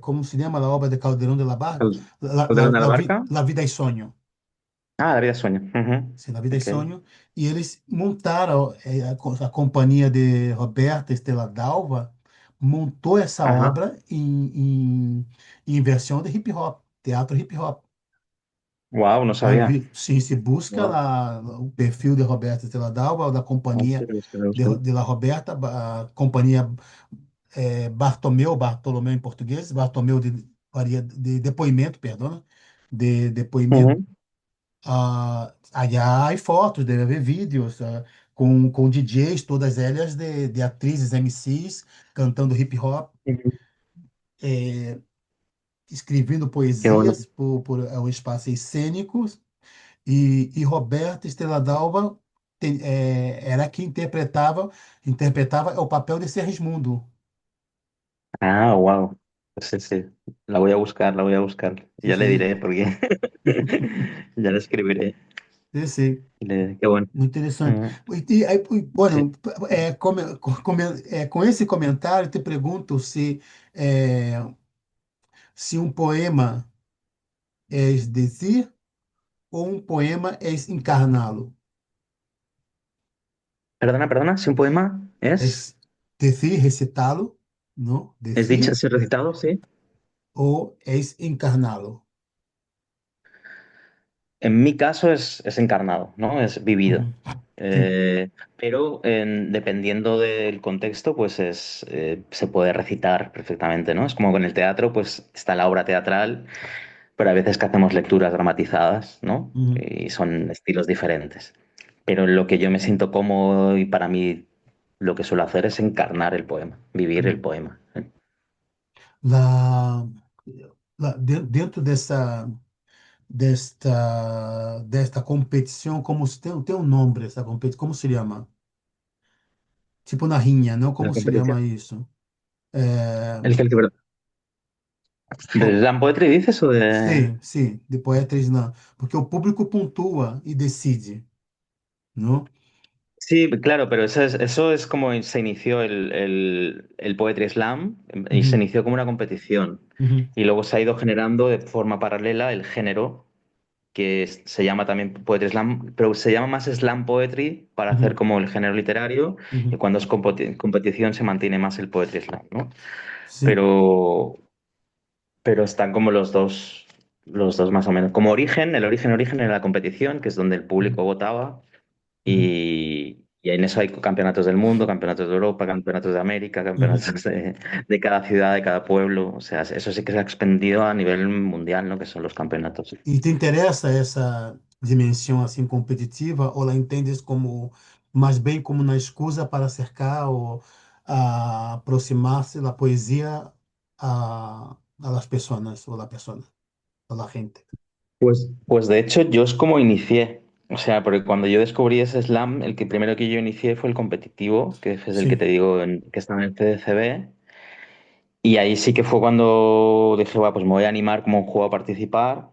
como se chama a obra de Caldeirão de la Barca? ¿Calderón de la Barca? La Vida e Sonho. Ah, La vida es sueño. Ujú. Sim, La Vida e Ok. Sonho. E eles montaram, a companhia de Roberta Estela Dalva montou essa Ajá. obra em versão de hip hop, teatro hip hop. Wow, no sabía. Sim, se busca Wow. lá o perfil de Roberta Estela Dalva, da companhia Lo buscaré. de La Roberta, a companhia Bartolomeu em português, Bartolomeu de depoimento, perdão, de depoimento. Ujú. Aí há fotos, deve haver vídeos com DJs, todas elas de atrizes, MCs, cantando hip hop, Ujú. escrevendo Qué bueno. poesias por espaços cênicos. E Roberta Estrela d'Alva era quem interpretava o papel de Sergismundo. Ah, wow. Sí, sí. La voy a buscar, la voy a buscar. Sim, Ya le sim. diré, porque ya le escribiré. Sim, sim. Qué bueno. Muito interessante. Mm, sí. Bueno, com esse comentário, te pergunto é, se um poema é dizer ou um poema é encarná-lo. Perdona, perdona, si un poema É dizer, recitá-lo, não? es dicho, Dizer, es recitado, sí. ou é encarná-lo. En mi caso es encarnado, ¿no? Es vivido. Uhum. Sim. Pero dependiendo del contexto, pues se puede recitar perfectamente, ¿no? Es como con el teatro, pues está la obra teatral, pero a veces que hacemos lecturas dramatizadas, ¿no? Uhum. Y son estilos diferentes. Pero lo que yo me siento cómodo y para mí lo que suelo hacer es encarnar el poema, vivir el Uhum. poema. Lá, dentro desta competição, como se tem um nome essa competição, como se chama? Tipo na rinha, não La como se competición. chama isso? É, El que, ¿de co- Slam Poetry dices o de...? sim, sim, de poetas não, porque o público pontua e decide, não? Sí, claro, pero eso es como se inició el Poetry Slam y se Uhum. inició como una competición. Uhum. Y luego se ha ido generando de forma paralela el género que se llama también Poetry Slam, pero se llama más Slam Poetry para hacer Uhum. como el género literario y Uhum. cuando es competición se mantiene más el Poetry Slam, ¿no? Sim. Pero, pero están como los dos más o menos. Como origen, origen era la competición, que es donde el público Uhum. votaba Uhum. y en eso hay campeonatos del mundo, campeonatos de Europa, campeonatos de América, Uhum. campeonatos de cada ciudad, de cada pueblo. O sea, eso sí que se ha expandido a nivel mundial, ¿no? Que son los campeonatos. E te interessa essa dimensão assim competitiva ou la entendes como mais bem como na escusa para acercar ou aproximar-se da poesia a las personas ou la persona, a la gente? Pues de hecho yo es como inicié. O sea, porque cuando yo descubrí ese slam, el que primero que yo inicié fue el competitivo, que es el que te Sim. digo que está en el CDCB. Y ahí sí que fue cuando dije, va, pues me voy a animar como un juego a participar.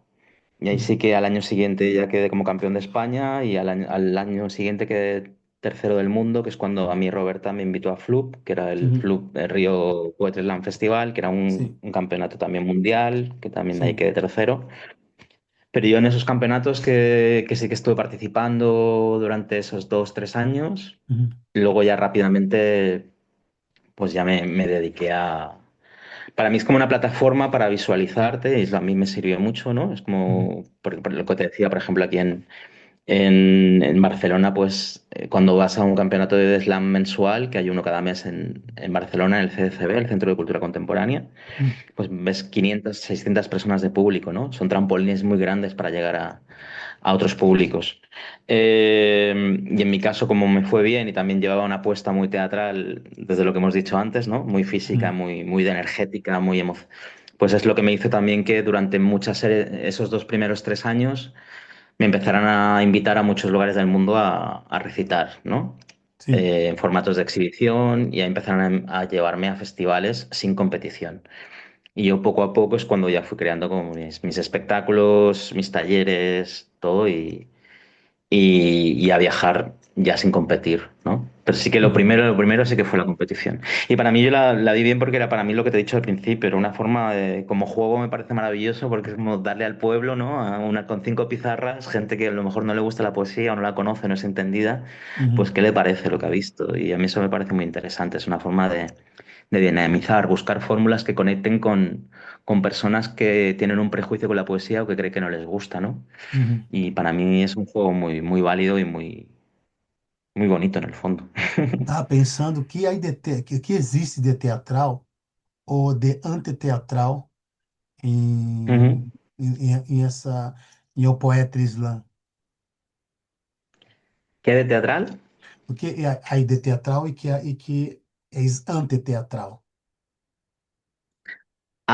Y ahí sí Uhum. que al año siguiente ya quedé como campeón de España y al año siguiente quedé tercero del mundo, que es cuando a mí Roberta me invitó a FLUP, que era el Ujú. FLUP el Río Poetry Slam Festival, que era Sí, un campeonato también mundial, que también de ahí sí. quedé tercero. Pero yo en esos campeonatos que sí que estuve participando durante esos 2, 3 años, Ujú. luego ya rápidamente pues ya me dediqué a... Para mí es como una plataforma para visualizarte y eso a mí me sirvió mucho, ¿no? Es Ujú. como, por lo que te decía, por ejemplo, aquí en Barcelona, pues cuando vas a un campeonato de slam mensual, que hay uno cada mes en Barcelona, en el CDCB, el Centro de Cultura Contemporánea, Ujú. pues ves 500, 600 personas de público, ¿no? Son trampolines muy grandes para llegar a otros públicos. Y en mi caso, como me fue bien y también llevaba una apuesta muy teatral, desde lo que hemos dicho antes, ¿no? Muy física, Ujú. muy de energética, pues es lo que me hizo también que durante esos 2 primeros 3 años me empezaron a invitar a muchos lugares del mundo a recitar, ¿no? Sí. En formatos de exhibición y a empezaron a llevarme a festivales sin competición. Y yo poco a poco es cuando ya fui creando como mis espectáculos, mis talleres, todo y a viajar ya sin competir, ¿no? Pero sí que Ujú. lo primero sí que fue la competición. Y para mí yo la di bien porque era para mí lo que te he dicho al principio, era una forma de, como juego me parece maravilloso porque es como darle al pueblo, ¿no? Con 5 pizarras, gente que a lo mejor no le gusta la poesía o no la conoce, no es entendida, pues Ujú. qué le parece lo que ha visto. Y a mí eso me parece muy interesante, es una forma de dinamizar, buscar fórmulas que conecten con personas que tienen un prejuicio con la poesía o que creen que no les gusta, ¿no? Ujú. Y para mí es un juego muy válido y muy bonito en el fondo. Estava pensando que existe de teatral ou de antiteatral Ujú. em essa em O Poeta Islã. ¿Qué de teatral? Porque aí de teatral e que é antiteatral.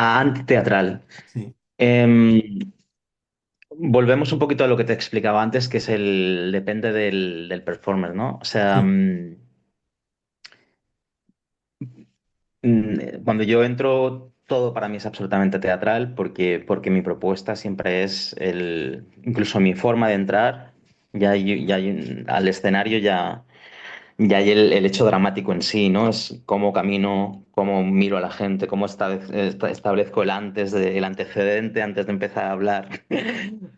A antiteatral. Sim, Em, Volvemos un poquito a lo que te explicaba antes, que es depende del performer, ¿no? O sea, sim. cuando yo entro, todo para mí es absolutamente teatral, porque mi propuesta siempre es incluso mi forma de entrar, al escenario ya hay el hecho dramático en sí, ¿no? Es cómo camino, cómo miro a la gente, cómo establezco el antecedente antes de empezar a hablar,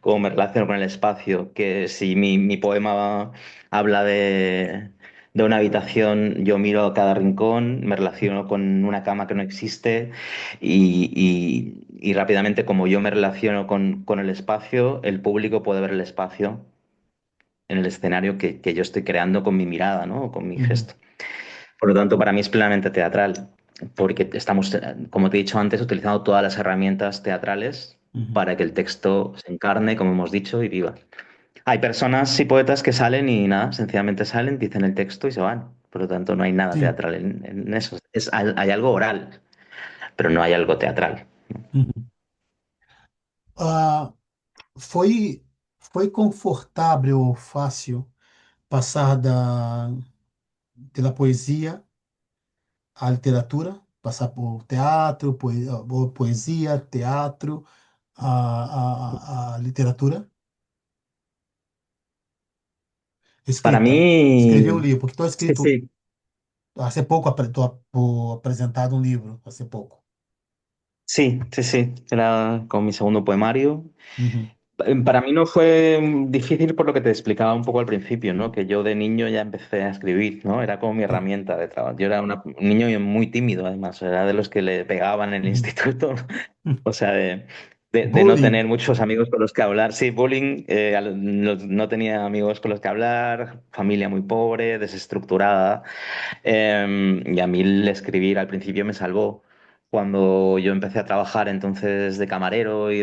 cómo me relaciono con el espacio, que si mi poema habla de una habitación, yo miro a cada rincón, me relaciono con una cama que no existe y rápidamente como yo me relaciono con el espacio, el público puede ver el espacio en el escenario que yo estoy creando con mi mirada, ¿no? O con mi Uhum, gesto. Por lo tanto, para mí es plenamente teatral, porque estamos, como te he dicho antes, utilizando todas las herramientas teatrales uhum, para que el texto se encarne, como hemos dicho, y viva. Hay personas y poetas que salen y nada, sencillamente salen, dicen el texto y se van. Por lo tanto, no hay nada sim. teatral en eso. Hay algo oral, pero no hay algo teatral. Uhum. Ah, foi, foi confortável ou fácil passar pela poesia à literatura? Passar por teatro, poesia, teatro, a literatura? Para Escrita. Escrever um mí, livro, porque estou sí, escrito, sí, há pouco estou apresentado um livro, há pouco. sí, sí, sí. Era con mi segundo poemario. Uhum, Para mí no fue difícil por lo que te explicaba un poco al principio, ¿no? Que yo de niño ya empecé a escribir, ¿no? Era como mi sim. herramienta de trabajo. Yo era un niño muy tímido, además, era de los que le pegaban en el Uhum. instituto, o sea, de no Bullying. tener muchos amigos con los que hablar. Sí, bullying, no tenía amigos con los que hablar, familia muy pobre, desestructurada. Y a mí el escribir al principio me salvó. Cuando yo empecé a trabajar entonces de camarero y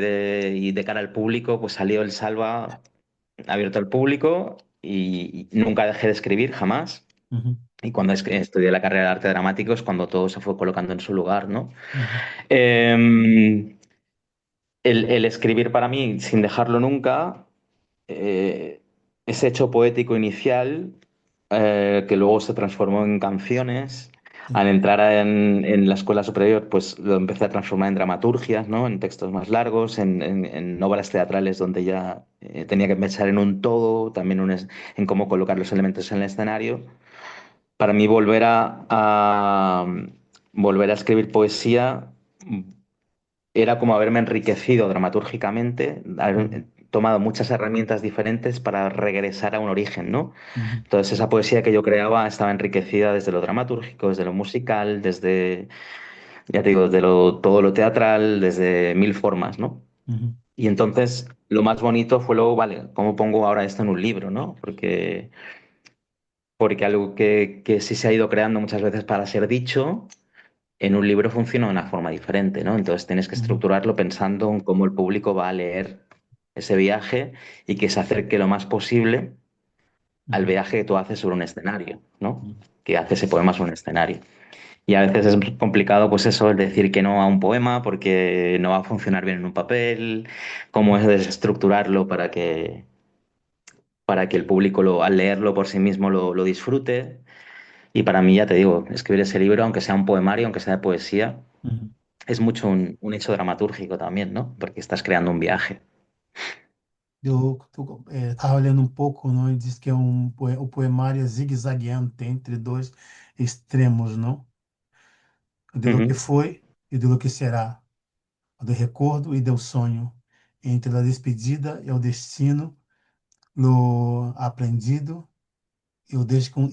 de cara al público, pues salió el Salva abierto al público y nunca dejé de escribir, jamás. Uhum, Y cuando estudié la carrera de arte dramático es cuando todo se fue colocando en su lugar, ¿no? uhum, Eh, el escribir para mí, sin dejarlo nunca, eh, ese hecho poético inicial, que luego se transformó en canciones, sí. Al entrar en la escuela superior, pues lo empecé a transformar en dramaturgias, ¿no? En textos más largos, en obras teatrales donde ya tenía que pensar en un todo, también en cómo colocar los elementos en el escenario. Para mí volver a escribir poesía era como haberme enriquecido dramatúrgicamente, Uhum, haber tomado muchas herramientas diferentes para regresar a un origen, ¿no? uhum, Entonces esa poesía que yo creaba estaba enriquecida desde lo dramatúrgico, desde lo musical, desde, ya te digo, todo lo teatral, desde mil formas, ¿no? uhum, Y entonces lo más bonito fue luego, vale, ¿cómo pongo ahora esto en un libro, ¿no? Porque algo que sí se ha ido creando muchas veces para ser dicho, en un libro funciona de una forma diferente, ¿no? Entonces tienes que uhum, estructurarlo pensando en cómo el público va a leer ese viaje y que se acerque lo más posible al uhum, viaje que tú haces sobre un escenario, ¿no? uhum, Que hace ese poema sobre un escenario. Y a veces es complicado, pues eso, el decir que no a un poema porque no va a funcionar bien en un papel, cómo es desestructurarlo para que el público al leerlo por sí mismo lo disfrute. Y para mí, ya te digo, escribir ese libro, aunque sea un poemario, aunque sea de poesía, uhum. es mucho un hecho dramatúrgico también, ¿no? Porque estás creando un viaje. Estava lendo um pouco, não, e diz que é o poemário é zigue-zagueante entre dois extremos, não? De lo que Ujú. foi e de lo que será, do recordo e do sonho, entre a despedida e o destino, lo aprendido e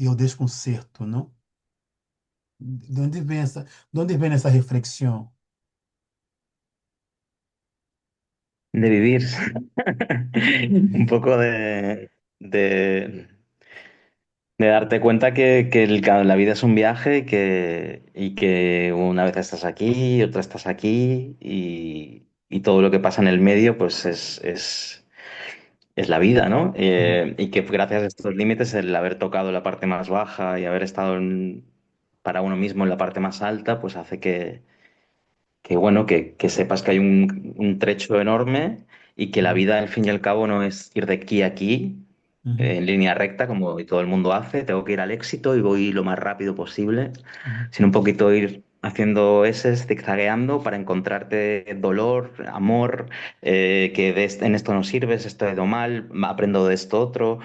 o desconcerto, não? De onde vem essa reflexão? De vivir. Un poco de darte cuenta que la vida es un viaje y que una vez estás aquí y otra estás aquí y todo lo que pasa en el medio pues es la vida, ¿no? Uhum, Y que gracias a estos límites, el haber tocado la parte más baja y haber estado para uno mismo en la parte más alta, pues hace que bueno, que sepas que hay un trecho enorme y que la uhum, vida, al fin y al cabo, no es ir de aquí a aquí uhum, en línea recta, como todo el mundo hace, tengo que ir al éxito y voy lo más rápido posible, uhum, sino un poquito ir haciendo eses, zigzagueando para encontrarte dolor, amor, en esto no sirves, esto he ido mal, aprendo de esto otro,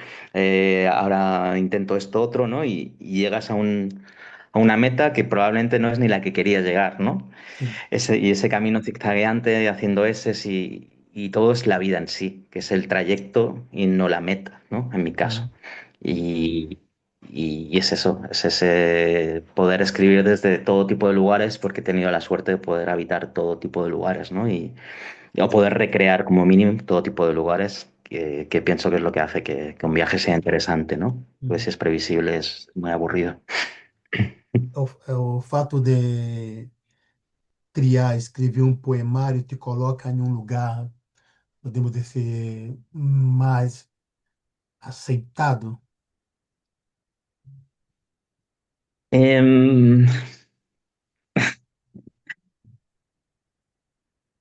ahora intento esto otro, ¿no? Y llegas a una meta que probablemente no es ni la que querías llegar, ¿no? sim. Y ese camino zigzagueante haciendo eses y todo es la vida en sí, que es el trayecto y no la meta, ¿no? En mi caso. Uhum, Y, y es eso, es ese poder escribir desde todo tipo de lugares, porque he tenido la suerte de poder habitar todo tipo de lugares, ¿no? O poder recrear como mínimo todo tipo de lugares, que pienso que es lo que hace que un viaje sea interesante, ¿no? Pues si uhum. es previsible es muy aburrido. É o fato de criar, escrever um poemário te coloca em um lugar, podemos dizer, mais aceitado. Em,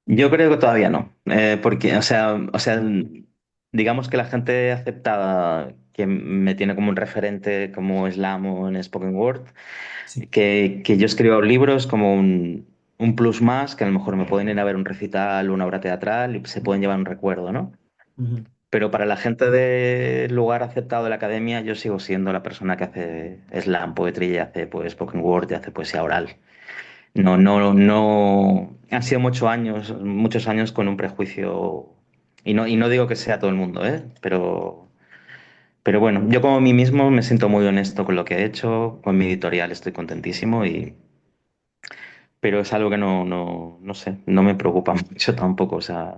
Yo creo que todavía no, porque, o sea, digamos que la gente aceptada que me tiene como un referente como Slam o en Spoken Word, Sim. que yo escriba un libro es como un plus más, que a lo mejor me pueden ir a ver un recital, una obra teatral y se pueden llevar un recuerdo, ¿no? Uhum, Pero para la gente del lugar aceptado de la academia, yo sigo siendo la persona que hace Slam, poetry y hace pues, Spoken Word y hace poesía oral. No, no, no. Han sido muchos años con un prejuicio. Y no digo que sea todo el mundo, ¿eh? Pero bueno, yo como mí mismo me siento muy honesto con lo que he hecho, con mi editorial estoy contentísimo, pero es algo que no sé, no me preocupa mucho tampoco. O sea,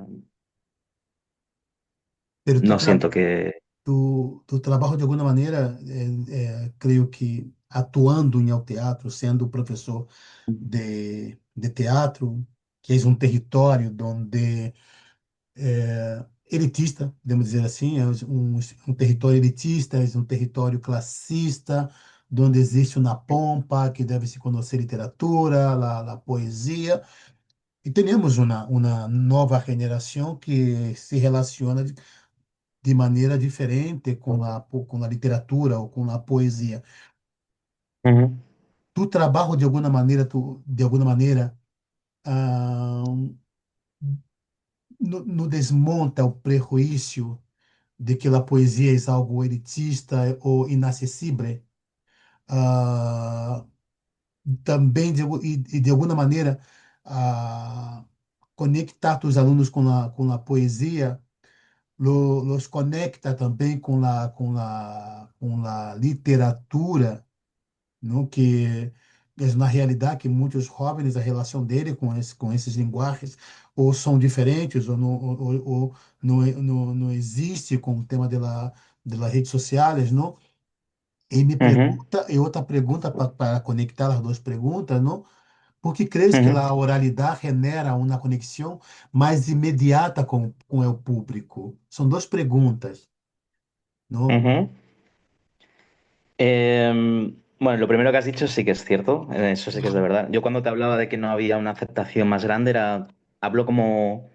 pero no siento que. tu trabalho, de alguma maneira, creio que atuando em ao teatro, sendo professor de teatro, que é um território onde elitista, podemos dizer assim, é um território elitista, é um território classista, onde existe uma pompa que deve se conhecer literatura, a poesia, e temos uma nova geração que se relaciona de maneira diferente com a literatura ou com a poesia. Ujú. tu trabajo de alguna maneira, ah, no desmonta o prejuízo de que a poesia é algo elitista ou inacessível. Ah, também de alguma maneira, ah, conectar os alunos com a poesia, los conecta também com a literatura, não? Que é na realidade que muitos jovens, a relação dele com esses linguagens ou são diferentes ou não existe com o tema de las redes sociais, não? E me Ujú, pergunta, e outra pergunta para conectar as duas perguntas, não? Por que crees que ujú, a oralidade genera uma conexão mais imediata com o público? São duas perguntas, não? ujú. Bueno, lo primero que has dicho sí que es cierto, eso sí que es de verdad. Yo cuando te hablaba de que no había una aceptación más grande, hablo como,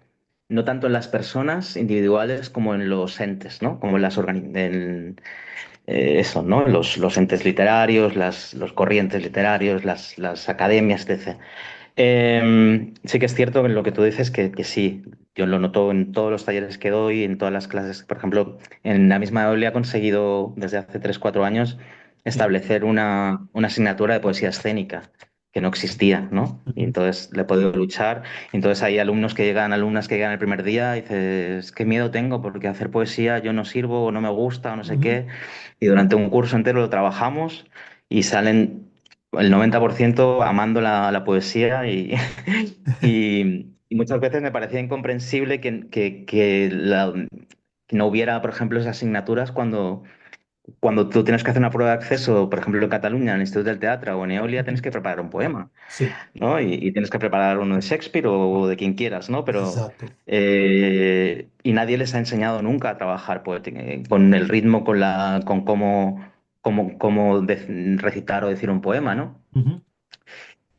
no tanto en las personas individuales como en los entes, ¿no? Como en eso, ¿no? Los entes literarios, los corrientes literarios, las academias, etc. Sí que es cierto en lo que tú dices que sí, yo lo noto en todos los talleres que doy, en todas las clases. Por ejemplo, en la misma aula he conseguido desde hace 3 4 años Sim, establecer una asignatura de poesía escénica que no sim. existía, ¿no? Y Uhum, entonces le he podido luchar. Y entonces hay alumnas que llegan el primer día y dices, qué miedo tengo porque hacer poesía yo no sirvo o no me gusta o no sé uhum, qué. Y durante un curso entero lo trabajamos y salen el 90% amando la poesía y muchas veces me parecía incomprensible que no hubiera, por ejemplo, esas asignaturas cuando tú tienes que hacer una prueba de acceso, por ejemplo, en Cataluña, en el Instituto del Teatro o en Eolia, tienes uhum. que preparar un poema, Sim, ¿no? Y tienes que preparar uno de Shakespeare o de quien quieras, ¿no? Pero exato. y nadie les ha enseñado nunca a trabajar con el ritmo, con cómo recitar o decir un poema, ¿no? Uhum,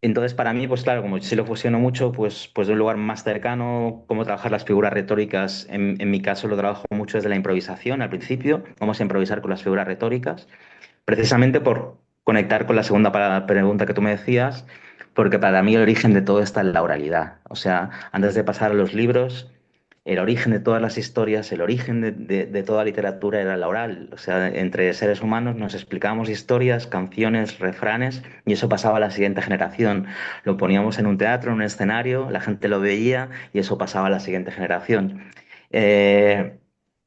Entonces, para mí, pues claro, como sí lo fusiono mucho, pues de un lugar más cercano, cómo trabajar las figuras retóricas. En mi caso lo trabajo mucho desde la improvisación al principio, vamos a improvisar con las figuras retóricas, precisamente por conectar con la segunda pregunta que tú me decías, porque para mí el origen de todo está en la oralidad. O sea, antes de pasar a los libros, el origen de todas las historias, el origen de toda literatura era la oral. O sea, entre seres humanos nos explicábamos historias, canciones, refranes, y eso pasaba a la siguiente generación. Lo poníamos en un teatro, en un escenario, la gente lo veía y eso pasaba a la siguiente generación. Eh,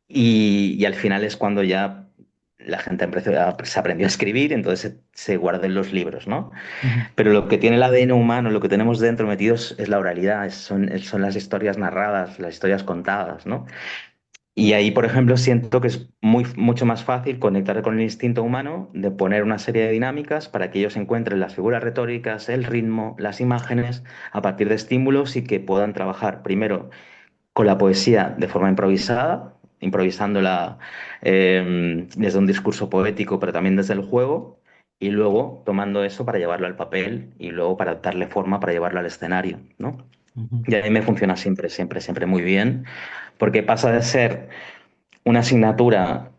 y al final es cuando ya la gente se aprendió a escribir, entonces se guardó en los libros, ¿no? uhum, Pero lo que tiene el ADN humano, lo que tenemos dentro metidos es la oralidad, son las historias narradas, las historias contadas, ¿no? Y ahí, por ejemplo, siento que es mucho más fácil conectar con el instinto humano de poner una serie de dinámicas para que ellos encuentren las figuras retóricas, el ritmo, las imágenes, a partir de estímulos y que puedan trabajar primero con la poesía de forma improvisada, improvisándola desde un discurso poético, pero también desde el juego, y luego tomando eso para llevarlo al papel y luego para darle forma para llevarlo al escenario, ¿no? uhum, Y a mí me funciona siempre, siempre, siempre muy bien, porque pasa de ser una asignatura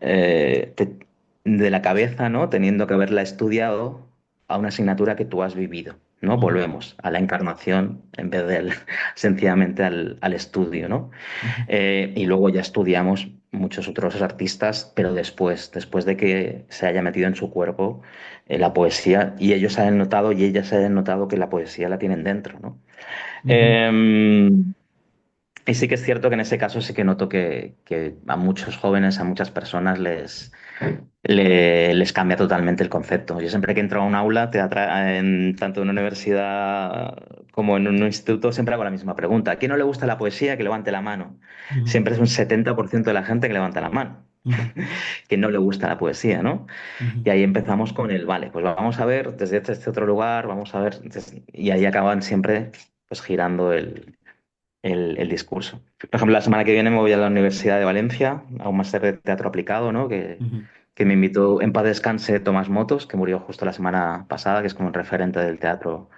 de la cabeza, ¿no? Teniendo que haberla estudiado a una asignatura que tú has vivido, ¿no? uhum, Volvemos a la encarnación en vez de sencillamente al estudio, ¿no? uhum, Y luego ya estudiamos muchos otros artistas, pero después de que se haya metido en su cuerpo la poesía y ellos hayan notado y ellas hayan notado que la poesía la tienen dentro, ¿no? uhum, Eh, y sí que es cierto que en ese caso sí que noto que a muchos jóvenes, a muchas personas les cambia totalmente el concepto. Yo siempre que entro a un aula, tanto en una universidad como en un instituto, siempre hago la misma pregunta. ¿A quién no le gusta la poesía? Que levante la mano. uhum, Siempre es un 70% de la gente que levanta la mano, uhum, que no le gusta la poesía, ¿no? Y uhum, ahí empezamos con el, vale, pues vamos a ver desde este otro lugar, vamos a ver, y ahí acaban siempre pues girando el discurso. Por ejemplo, la semana que viene me voy a la Universidad de Valencia a un máster de teatro aplicado, ¿no? uhum, Que me invitó en paz descanse Tomás Motos, que murió justo la semana pasada, que es como un referente del teatro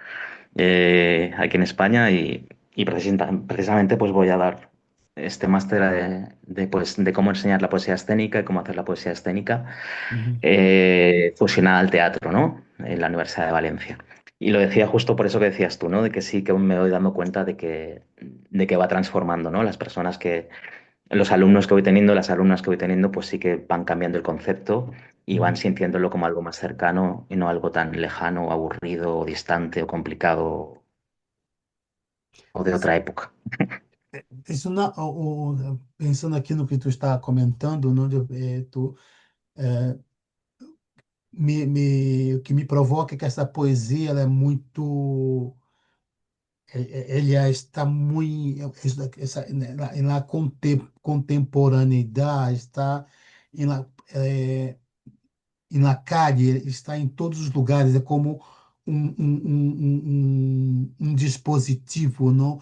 aquí en España y precisamente pues voy a dar este máster de cómo enseñar la poesía escénica y cómo hacer la poesía escénica uhum, fusionada al teatro, ¿no? En la Universidad de Valencia. Y lo decía justo por eso que decías tú, ¿no? De que sí que aún me voy dando cuenta de que va transformando, ¿no? Las personas que, los alumnos que voy teniendo, las alumnas que voy teniendo, pues sí que van cambiando el concepto y van Ujú. sintiéndolo como algo más cercano y no algo tan lejano, o aburrido, o distante, o complicado, o de otra época. Isso na, pensando aqui no que tu está comentando, no, tu, é, o que me provoca é que essa poesia ela é muito, ela está muito, essa, na contemporaneidade, está em la, e na calle, está em todos os lugares, é como um dispositivo, não?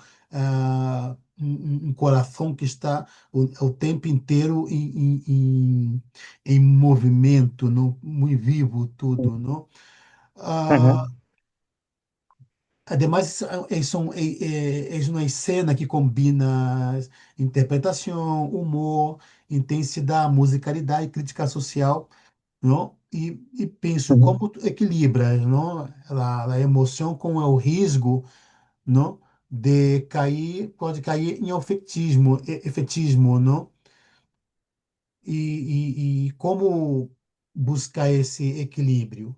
Um coração que está o tempo inteiro em movimento, não? Muito vivo tudo, não? Ah, Ujú, además, é uma cena que combina interpretação, humor, intensidade, musicalidade e crítica social, não? E penso ujú. como tu equilibra, não? A emoção com o risco, não? De cair, pode cair em efetismo, não? E como buscar esse equilíbrio?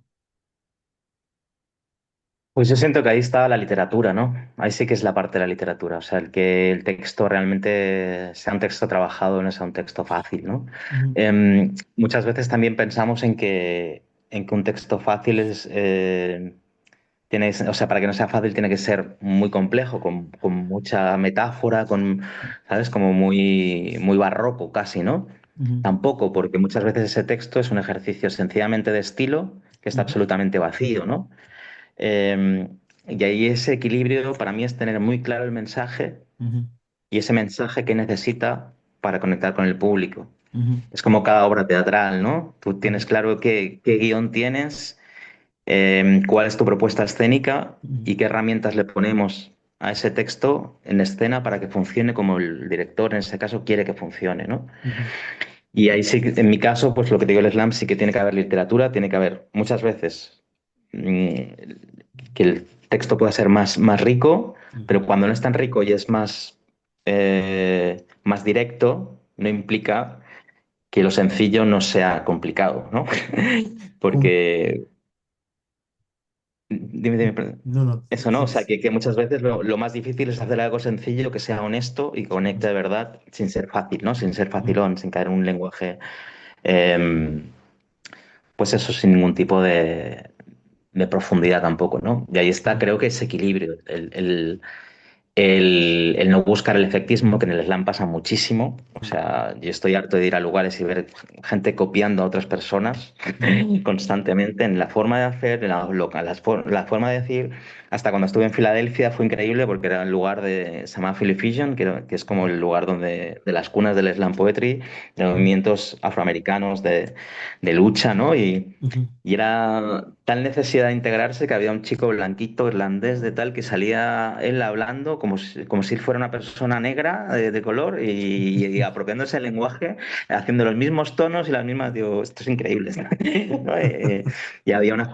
Pues yo siento que ahí está la literatura, ¿no? Ahí sí que es la parte de la literatura, o sea, el que el texto realmente sea un texto trabajado, no sea un texto fácil, ¿no? Uhum, Muchas veces también pensamos en que un texto fácil o sea, para que no sea fácil tiene que ser muy complejo, con mucha metáfora, ¿sabes? Como muy barroco casi, ¿no? uhum, Tampoco, porque muchas veces ese texto es un ejercicio sencillamente de estilo que está uhum, absolutamente vacío, ¿no? Eh, y ahí ese equilibrio para mí es tener muy claro el mensaje uhum, y ese mensaje que necesita para conectar con el público. uhum, Es como cada obra teatral, ¿no? Tú tienes uhum, claro qué guión tienes, cuál es tu propuesta escénica y qué herramientas le ponemos a ese texto en escena para que funcione como el director en ese caso quiere que funcione, ¿no? uhum, Y ahí sí, en mi caso, pues lo que te digo, el slam sí que tiene que haber literatura, tiene que haber muchas veces que el texto pueda ser más rico, uhum, pero cuando no es tan rico y es más directo, no implica que lo sencillo no sea complicado, ¿no? com- Porque, dime, perdón. não, não, Eso, ¿no? O sea, que muchas veces lo más difícil es hacer algo sencillo que sea honesto y conecte de verdad sin ser fácil, ¿no? Sin ser uhum, facilón, sin caer en un lenguaje eh, pues eso sin ningún tipo de profundidad tampoco, ¿no? Y ahí está, uhum, creo que ese equilibrio, el no buscar el efectismo, que en el slam pasa muchísimo. O sea, yo estoy harto de ir a lugares y ver gente copiando a otras personas uhum, constantemente en la forma de hacer, en la forma de decir. Hasta cuando estuve en Filadelfia fue increíble porque era el lugar se llama Philly Fusion, que es como uhum, el lugar de las cunas del slam poetry, de uhum, movimientos afroamericanos de lucha, ¿no? uhum, Y era tal necesidad de integrarse que había un chico blanquito irlandés de tal que salía él hablando como si él fuera una persona negra de color y apropiándose el lenguaje, haciendo los mismos tonos y las mismas. Digo, esto es increíble. ¿No? Y había una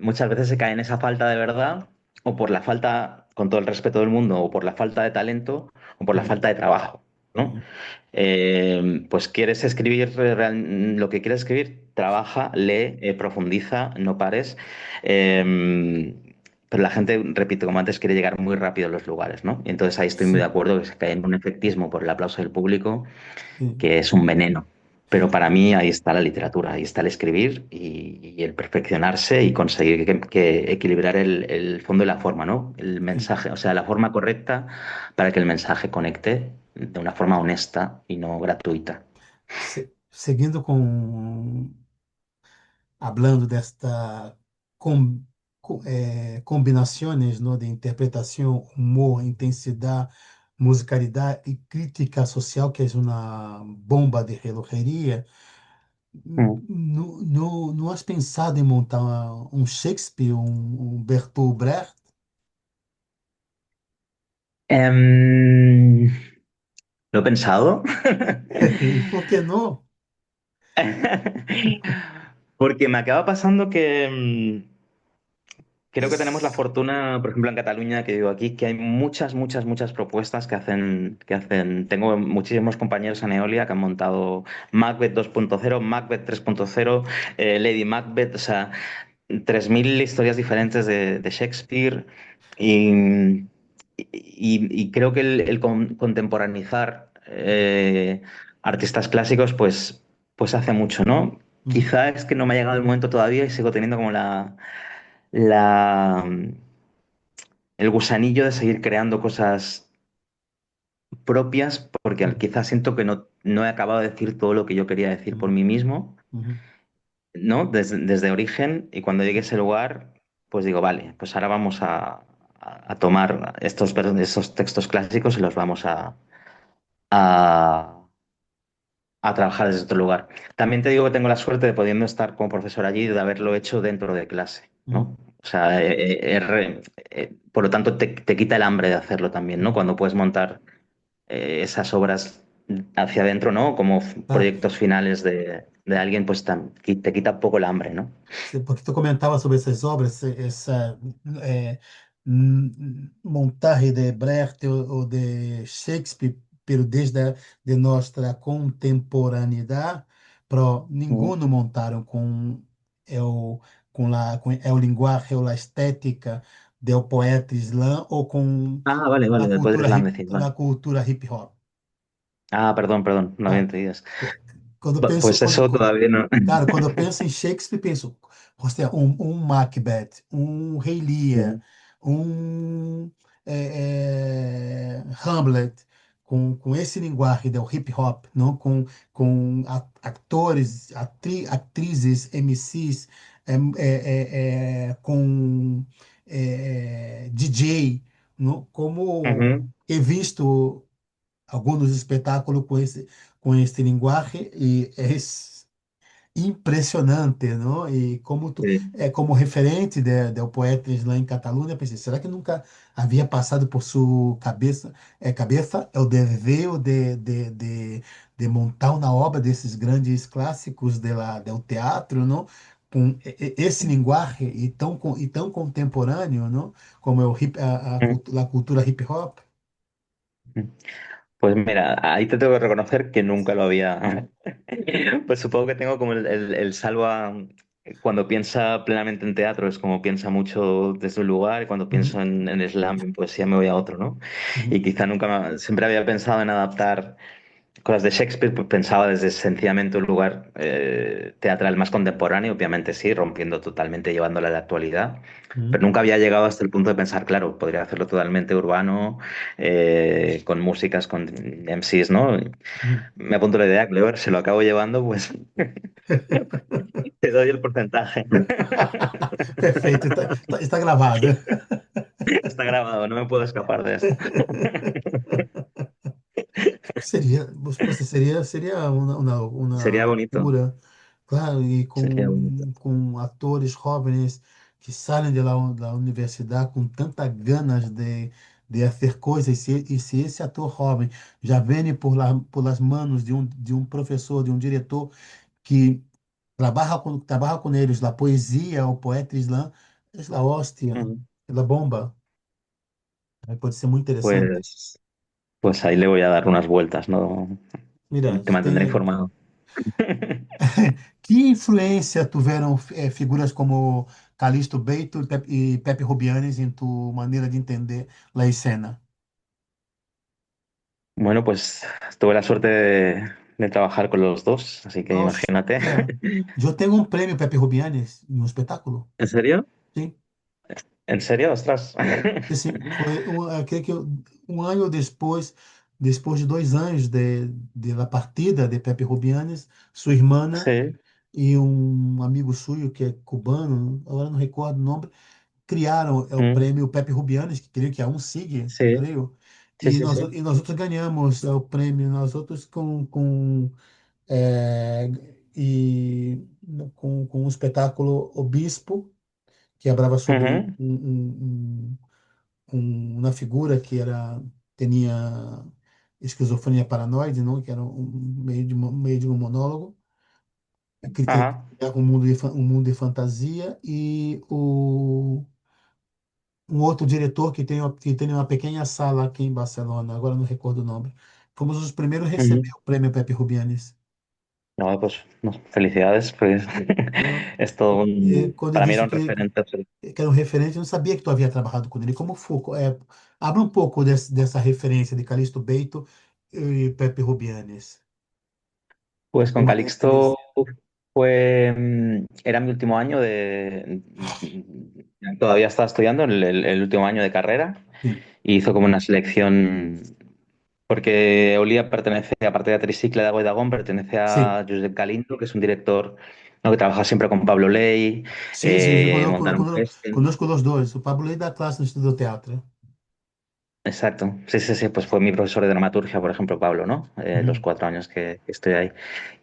muchas veces se cae en esa falta de verdad o por la falta, con todo el respeto del mundo, o por la falta de talento o por la uhum, falta de trabajo. ¿No? uhum. Pues quieres escribir lo que quieres escribir, trabaja, lee, profundiza, no pares. Eh, pero la gente, repito, como antes, quiere llegar muy rápido a los lugares, ¿no? Y entonces ahí estoy muy de Sim, acuerdo que se cae en un efectismo por el aplauso del público, sim. que es un veneno. Pero para mí ahí está la literatura, ahí está el escribir y el perfeccionarse y conseguir que equilibrar el fondo y la forma, ¿no? El Sim. mensaje, o sea, la forma correcta para que el mensaje conecte de una forma honesta y no gratuita. Seguindo com, hablando desta combinações, não, de interpretação, humor, intensidade, musicalidade e crítica social, que é uma bomba de relojeria, Mm. não has pensado em montar um Shakespeare, Bertolt Brecht? Em, lo he pensado Por que não? porque me acaba pasando creo que tenemos la Es- fortuna, por ejemplo, en Cataluña, que vivo aquí, que hay muchas, muchas, muchas propuestas que hacen. Tengo muchísimos compañeros en Eolia que han montado Macbeth 2.0, Macbeth 3.0, Lady Macbeth, o sea, 3.000 historias diferentes de Shakespeare. Y, y creo que el contemporaneizar artistas clásicos, pues hace mucho, ¿no? Ujú, Quizá es que no me ha llegado el momento todavía y sigo teniendo como la, el gusanillo de seguir creando cosas propias, porque ujú, quizás siento que no he acabado de decir todo lo que yo quería decir por ujú, mí mismo, ujú, ¿no? Desde origen, y cuando llegue a ese lugar, pues digo, vale, pues ahora vamos a tomar estos textos clásicos y los vamos a, a trabajar desde otro lugar. También te digo que tengo la suerte de pudiendo estar como profesor allí y de haberlo hecho dentro de clase, ujú, ¿no? O sea, por lo tanto te quita el hambre de hacerlo también, ¿no? ujú. Cuando puedes montar esas obras hacia adentro, ¿no? Como Tá. proyectos finales de alguien, pues te quita un poco el hambre, ¿no? Porque tu comentava sobre essas obras, essa montagem de Brecht ou de Shakespeare, pero desde de nossa contemporaneidade, pero Mm. ninguno montaram com o linguagem ou a estética do poeta Islã ou com Ah, vale, vale, del poder islam decís, vale. a cultura hip hop. Ah, perdón, no había Tá? entendido. Quando eu penso, Pues eso todavía no. cara, quando eu penso em Shakespeare, penso, você, um Macbeth, um Rei Lear, Mm. um Hamlet, com esse linguagem do hip hop, não? Com atores, atrizes, MCs, com DJ, não? Como Ujú. he visto alguns espetáculos com esse linguagem e é impressionante, não? E como tu Sí. como referente do poeta lá em Catalunha, pensei, será que nunca havia passado por sua cabeça o desejo de montar uma obra desses grandes clássicos do teatro, não? Com esse linguagem e tão contemporâneo, não? Como é a cultura hip hop? Pues mira, ahí te tengo que reconocer que nunca lo había. Pues supongo que tengo como el salva. Cuando piensa plenamente en teatro, es como piensa mucho desde un lugar, y cuando pienso Uhum, en slam, en poesía, me voy a otro, ¿no? Y uhum, quizá siempre había pensado en adaptar cosas de Shakespeare, pues pensaba desde sencillamente un lugar teatral más contemporáneo, obviamente sí, rompiendo totalmente, llevándola a la actualidad, pero uhum, nunca había llegado hasta el punto de pensar, claro, podría hacerlo totalmente urbano, con músicas, con MCs, ¿no? uhum. Me apunto la idea, Clever, se lo acabo llevando, pues te doy el porcentaje. Perfeito, está gravado. Está grabado, no me puedo escapar de esto. Seria, você seria uma Sería bonito, loucura, claro, e sería bonito. com atores jovens que saem da universidade com tanta ganas de fazer coisas, e se esse ator jovem já vem por las manos de um professor, de um diretor que trabalha com eles, a poesia, o poeta islã, é a hóstia, Ujú. é a bomba. Aí pode ser muito interessante. Pues, pues ahí le voy a dar unas vueltas, ¿no? Mira, Te mantendré informado. que influência tiveram figuras como Calixto Beito e Pepe Rubianes em tua maneira de entender a escena? Bueno, pues tuve la suerte de trabajar con los dos, así que Nossa, imagínate. eu tenho um prêmio Pepe Rubianes em um espetáculo. ¿En serio? Sim, ¿En serio? Ostras. sim, foi creio que um ano depois de 2 anos de la partida de Pepe Rubianes, sua irmã Sí. e um amigo suyo que é cubano, agora não recordo o nome, criaram o Mm. prêmio Pepe Rubianes, que creio que aún sigue, Sí, creio, sí, sí, sí. e nós outros ganhamos o prêmio, nós outros é, com o espetáculo O Bispo, que falava sobre Ujú. uma figura que tinha esquizofrenia paranoide, não? Que era meio de um monólogo, que Ajá. criava um mundo de fantasia, e um outro diretor que tem uma pequena sala aqui em Barcelona, agora não recordo o nome. Fomos os primeiros a receber Ujú. o prêmio Pepe Rubianes. No, pues no, felicidades, pues Então, es todo quando ele para mí era disse un referente absoluto. que era um referente, eu não sabia que tu havia trabalhado com ele. Como foi? Abre um pouco dessa referência de Calixto Beito e Pepe Rubianes. Pues con Como eles. Calixto fue, era mi último año todavía estaba estudiando el último año de carrera Sim, y hizo como una selección, porque Olía pertenece, aparte de a Tricicle de Agua y Dagón, pertenece sim, a Josep Galindo, que es un director, ¿no?, que trabaja siempre con Pablo Ley, sim, sim, montaron Pestel. conosco os dois. O Pablo aí da classe no Estudo do Teatro. Exacto, sí, sí, sí, pues fue mi profesor de dramaturgia, por ejemplo, Pablo, ¿no? Los Uhum, 4 años que estoy ahí.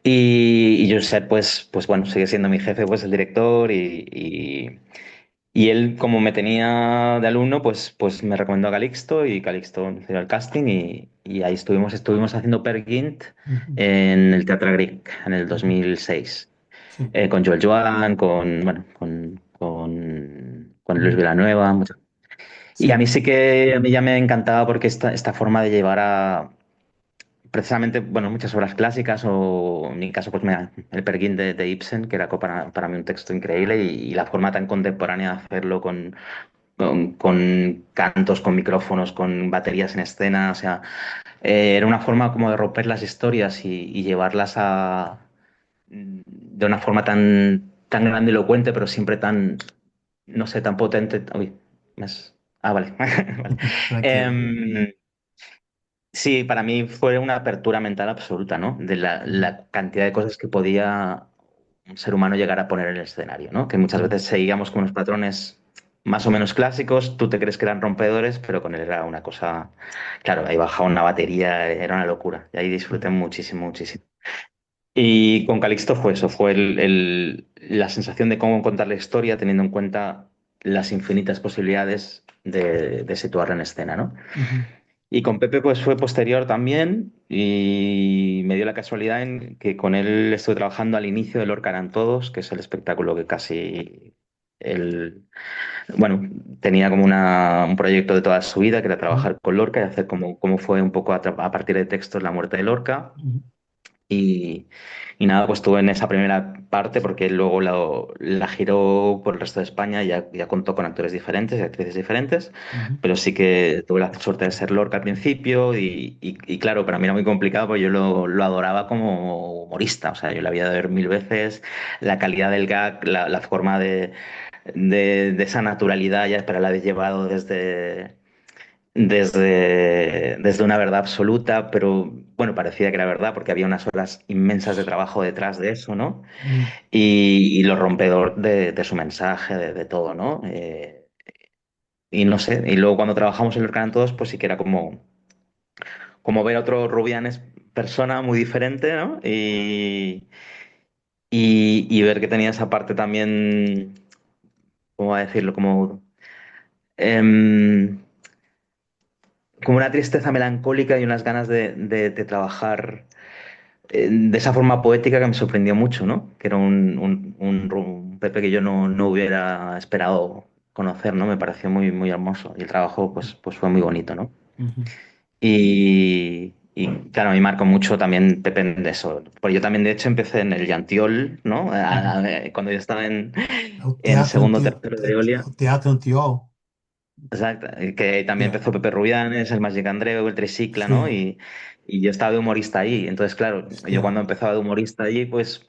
Y Josep, pues bueno, sigue siendo mi jefe, pues el director, y él, como me tenía de alumno, pues me recomendó a Calixto, y Calixto hizo el casting, y ahí estuvimos haciendo Per Gynt uhum, en el Teatre Grieg en el uhum. 2006, Sim, con Joel Joan, con Luis uhum, Villanueva, y sim, a mí ya me encantaba porque esta forma de llevar a precisamente, bueno, muchas obras clásicas, o en mi caso, pues mira, el Peer Gynt de Ibsen, que era para mí un texto increíble, y la forma tan contemporánea de hacerlo con cantos, con micrófonos, con baterías en escena, o sea, era una forma como de romper las historias y llevarlas de una forma tan grandilocuente, pero siempre tan, no sé, tan potente. Uy, vale. Vale. tranquilo. Em, sí, para mí fue una apertura mental absoluta, ¿no? De Uhum, la cantidad de cosas que podía un ser humano llegar a poner en el escenario, ¿no? Que muchas uhum, veces seguíamos con unos patrones más o menos clásicos, tú te crees que eran rompedores, pero con él era una cosa, claro, ahí bajaba una batería, era una locura, y ahí disfruté uhum, muchísimo, muchísimo. Y con Calixto fue eso, fue la sensación de cómo contar la historia teniendo en cuenta las infinitas posibilidades de situarla en escena, ¿no? uhum, Y con Pepe pues fue posterior también, y me dio la casualidad en que con él estuve trabajando al inicio de Lorca eran todos, que es el espectáculo que casi él, bueno, tenía como un proyecto de toda su vida, que era uhum, trabajar con Lorca y hacer como fue un poco a partir de textos la muerte de Lorca. uhum, Y, y nada, pues estuve en esa primera parte porque él luego la giró por el resto de España, ya contó con actores diferentes y actrices diferentes, uhum, pero sí que tuve la suerte de ser Lorca al principio, y claro, para mí era muy complicado porque yo lo adoraba como humorista, o sea, yo la había de ver mil veces, la calidad del gag, la forma de esa naturalidad ya, pero la había llevado desde una verdad absoluta, pero bueno, parecía que era verdad porque había unas horas inmensas de trabajo detrás de eso, ¿no? uhum, Y lo rompedor de su mensaje, de todo, ¿no? Y no sé, y luego cuando trabajamos en Lorca en Todos, pues sí que era como ver a otro Rubianes persona muy diferente, ¿no? Y ver que tenía esa parte también, ¿cómo decirlo? Em, como una tristeza melancólica y unas ganas de trabajar de esa forma poética que me sorprendió mucho, ¿no? Que era un Pepe que yo no hubiera esperado conocer, ¿no? Me pareció muy, muy hermoso, y el trabajo pues fue muy bonito, ¿no? uhum. Y claro, me marcó mucho también Pepe de eso. Porque yo también, de hecho, empecé en el Llantiol, ¿no? Uhum. Cuando yo estaba É o en teatro, segundo o tercero de Olia. o teatro Antiol. Exacto, que también Yeah. empezó Pepe Rubianes, el Magic Andreu, el Tricicla, ¿no? Sim, Y yo estaba de humorista ahí. Entonces, claro, yo yeah. cuando empezaba de humorista allí, pues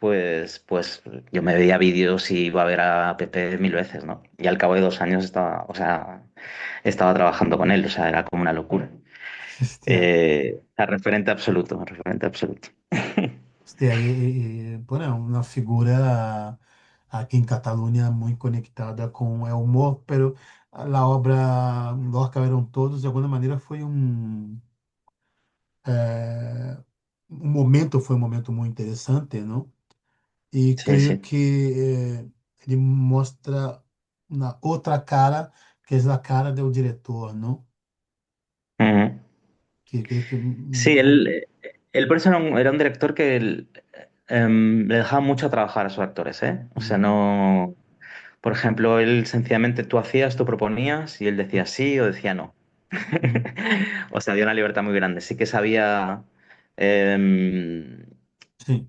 yo me veía vídeos y iba a ver a Pepe mil veces, ¿no? Y al cabo de 2 años estaba, o sea, estaba trabajando con él, o sea, era como una locura. Hostia, Referente absoluto, referente absoluto. hostia, bueno, una figura aquí en Cataluña muy conectada con el humor, pero la obra Lorca eram todos, de alguma maneira, foi um momento, foi um momento muito interessante, não? E Sí, creio sí. que ele mostra uma outra cara, que é a cara do diretor, não? Ujú. Que creio que Sí, él por eso era un director que le dejaba mucho a trabajar a sus actores, ¿eh? O sea, no. Por ejemplo, él sencillamente tú hacías, tú proponías y él decía sí o decía no. Ujú. O sea, había una libertad muy grande. Sí que sabía em, Sí.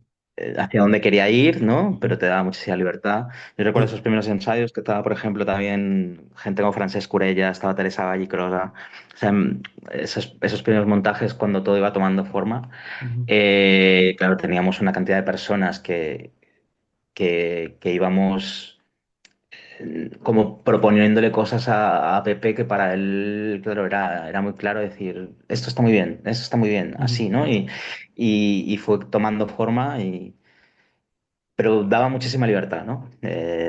hacia dónde quería ir, ¿no? Ujú. Pero te daba muchísima libertad. Yo recuerdo Sí. esos primeros ensayos que estaba, por ejemplo, también gente como Francesc Curella, estaba Teresa Vallicrosa. O sea, esos primeros montajes cuando todo iba tomando forma. Ujú. Claro, teníamos una cantidad de personas que íbamos como proponiéndole cosas a Pepe que para él, claro, era muy claro decir, esto está muy bien, esto está muy bien, Ujú. así, ¿no? Y fue tomando forma, pero daba muchísima libertad, ¿no?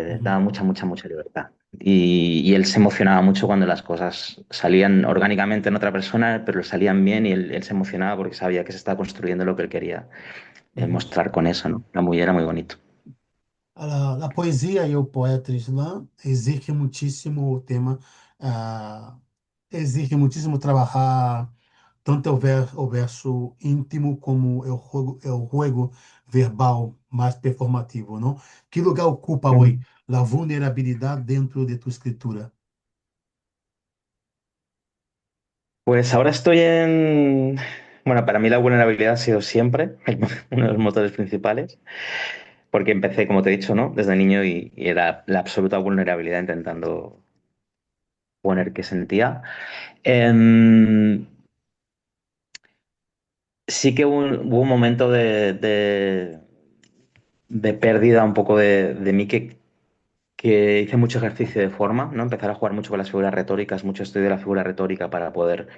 Ujú. Daba mucha, mucha, mucha libertad. Y él se emocionaba mucho cuando las cosas salían orgánicamente en otra persona, pero salían bien y él se emocionaba porque sabía que se estaba construyendo lo que él quería Ujú. mostrar con eso, ¿no? Era muy bonito. A poesia e o poeta Islã exige muitíssimo o tema, exige muitíssimo trabalhar tanto o verso íntimo como o juego verbal mais performativo, não? Que lugar ocupa hoje Ujú. a vulnerabilidade dentro de tua escritura? Pues ahora estoy en... Bueno, para mí la vulnerabilidad ha sido siempre uno de los motores principales, porque empecé, como te he dicho, ¿no? Desde niño y era la absoluta vulnerabilidad intentando poner qué sentía. Em, sí que hubo un momento de pérdida un poco de mí que hice mucho ejercicio de forma, ¿no? Empezar a jugar mucho con las figuras retóricas, mucho estudio de la figura retórica para poder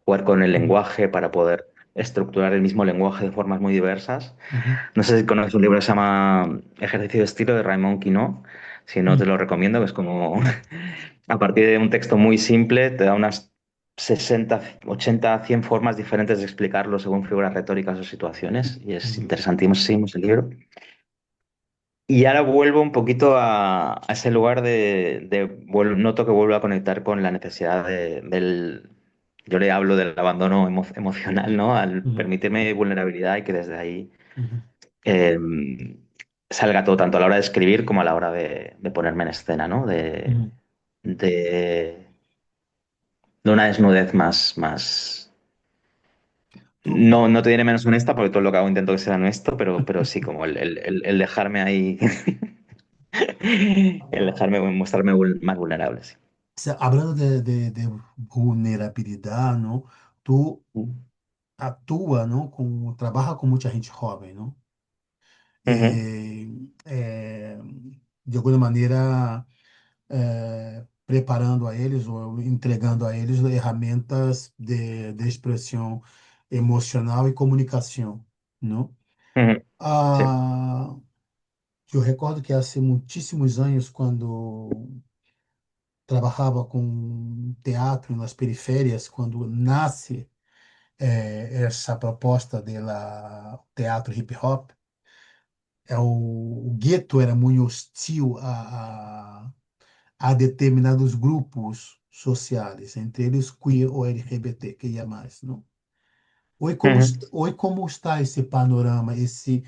jugar con el Uhum. lenguaje, para poder estructurar el mismo lenguaje de formas muy diversas. Uhum. No sé si conoces un libro que se llama Ejercicio de estilo de Raymond Queneau. Si no, te Uhum. lo recomiendo, que es como Uhum. a partir de un texto muy simple, te da unas 60, 80, 100 formas diferentes de explicarlo según figuras retóricas o situaciones. Y es Uhum. interesantísimo ese libro. Y ahora vuelvo un poquito a ese lugar noto que vuelvo a conectar con la necesidad del, yo le hablo del abandono emocional, ¿no? Al Uhum. permitirme vulnerabilidad y que desde ahí Uhum. eh, salga todo, tanto a la hora de escribir como a la hora de ponerme en escena, ¿no? Uhum. De, de una desnudez más. Tu, No te diré menos honesta, porque todo lo que hago intento que sea honesto, pero sí, como el dejarme ahí, el dejarme mostrarme más vulnerable, sí. hablando de vulnerabilidade, não? Tu atua, não, trabalha com muita gente jovem, não? Ujú, E, de alguma maneira, preparando a eles ou entregando a eles ferramentas de expressão emocional e comunicação, não? ujú, sí. Ah, eu recordo que há muitíssimos anos, quando trabalhava com teatro nas periférias, quando nasce essa proposta de teatro hip hop. O gueto era muito hostil a determinados grupos sociais, entre eles queer ou LGBT, que ia mais, não? Ujú, Hoje como está esse panorama, esse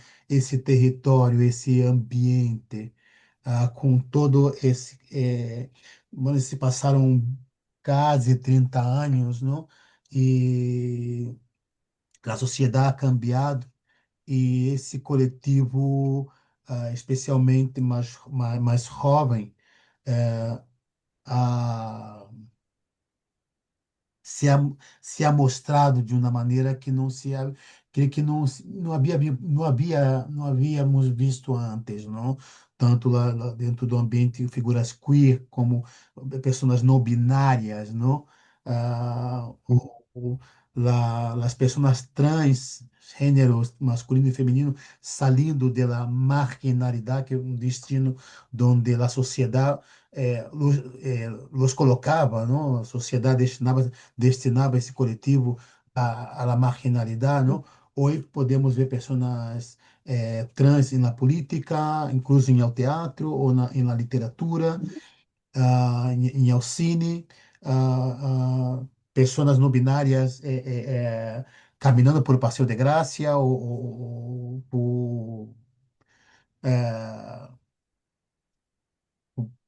território, esse ambiente, com todo esse, mano, se passaram quase 30 anos, não? E a sociedade ha cambiado e esse coletivo, especialmente mais jovem, eh, a se ha, se ha mostrado de uma maneira que não se ha- que não havíamos visto antes, não? Tanto lá dentro do ambiente figuras queer como pessoas não binárias, não? Ah, as pessoas trans, gêneros masculino e feminino, saindo da marginalidade, que é um destino onde a sociedade los colocava, não? A sociedade destinava esse coletivo à la marginalidade, não? Hoje podemos ver pessoas trans na política, incluso em ao teatro ou na literatura, em ao cine, pessoas não binárias caminhando por Passeio de Graça ou por, eh,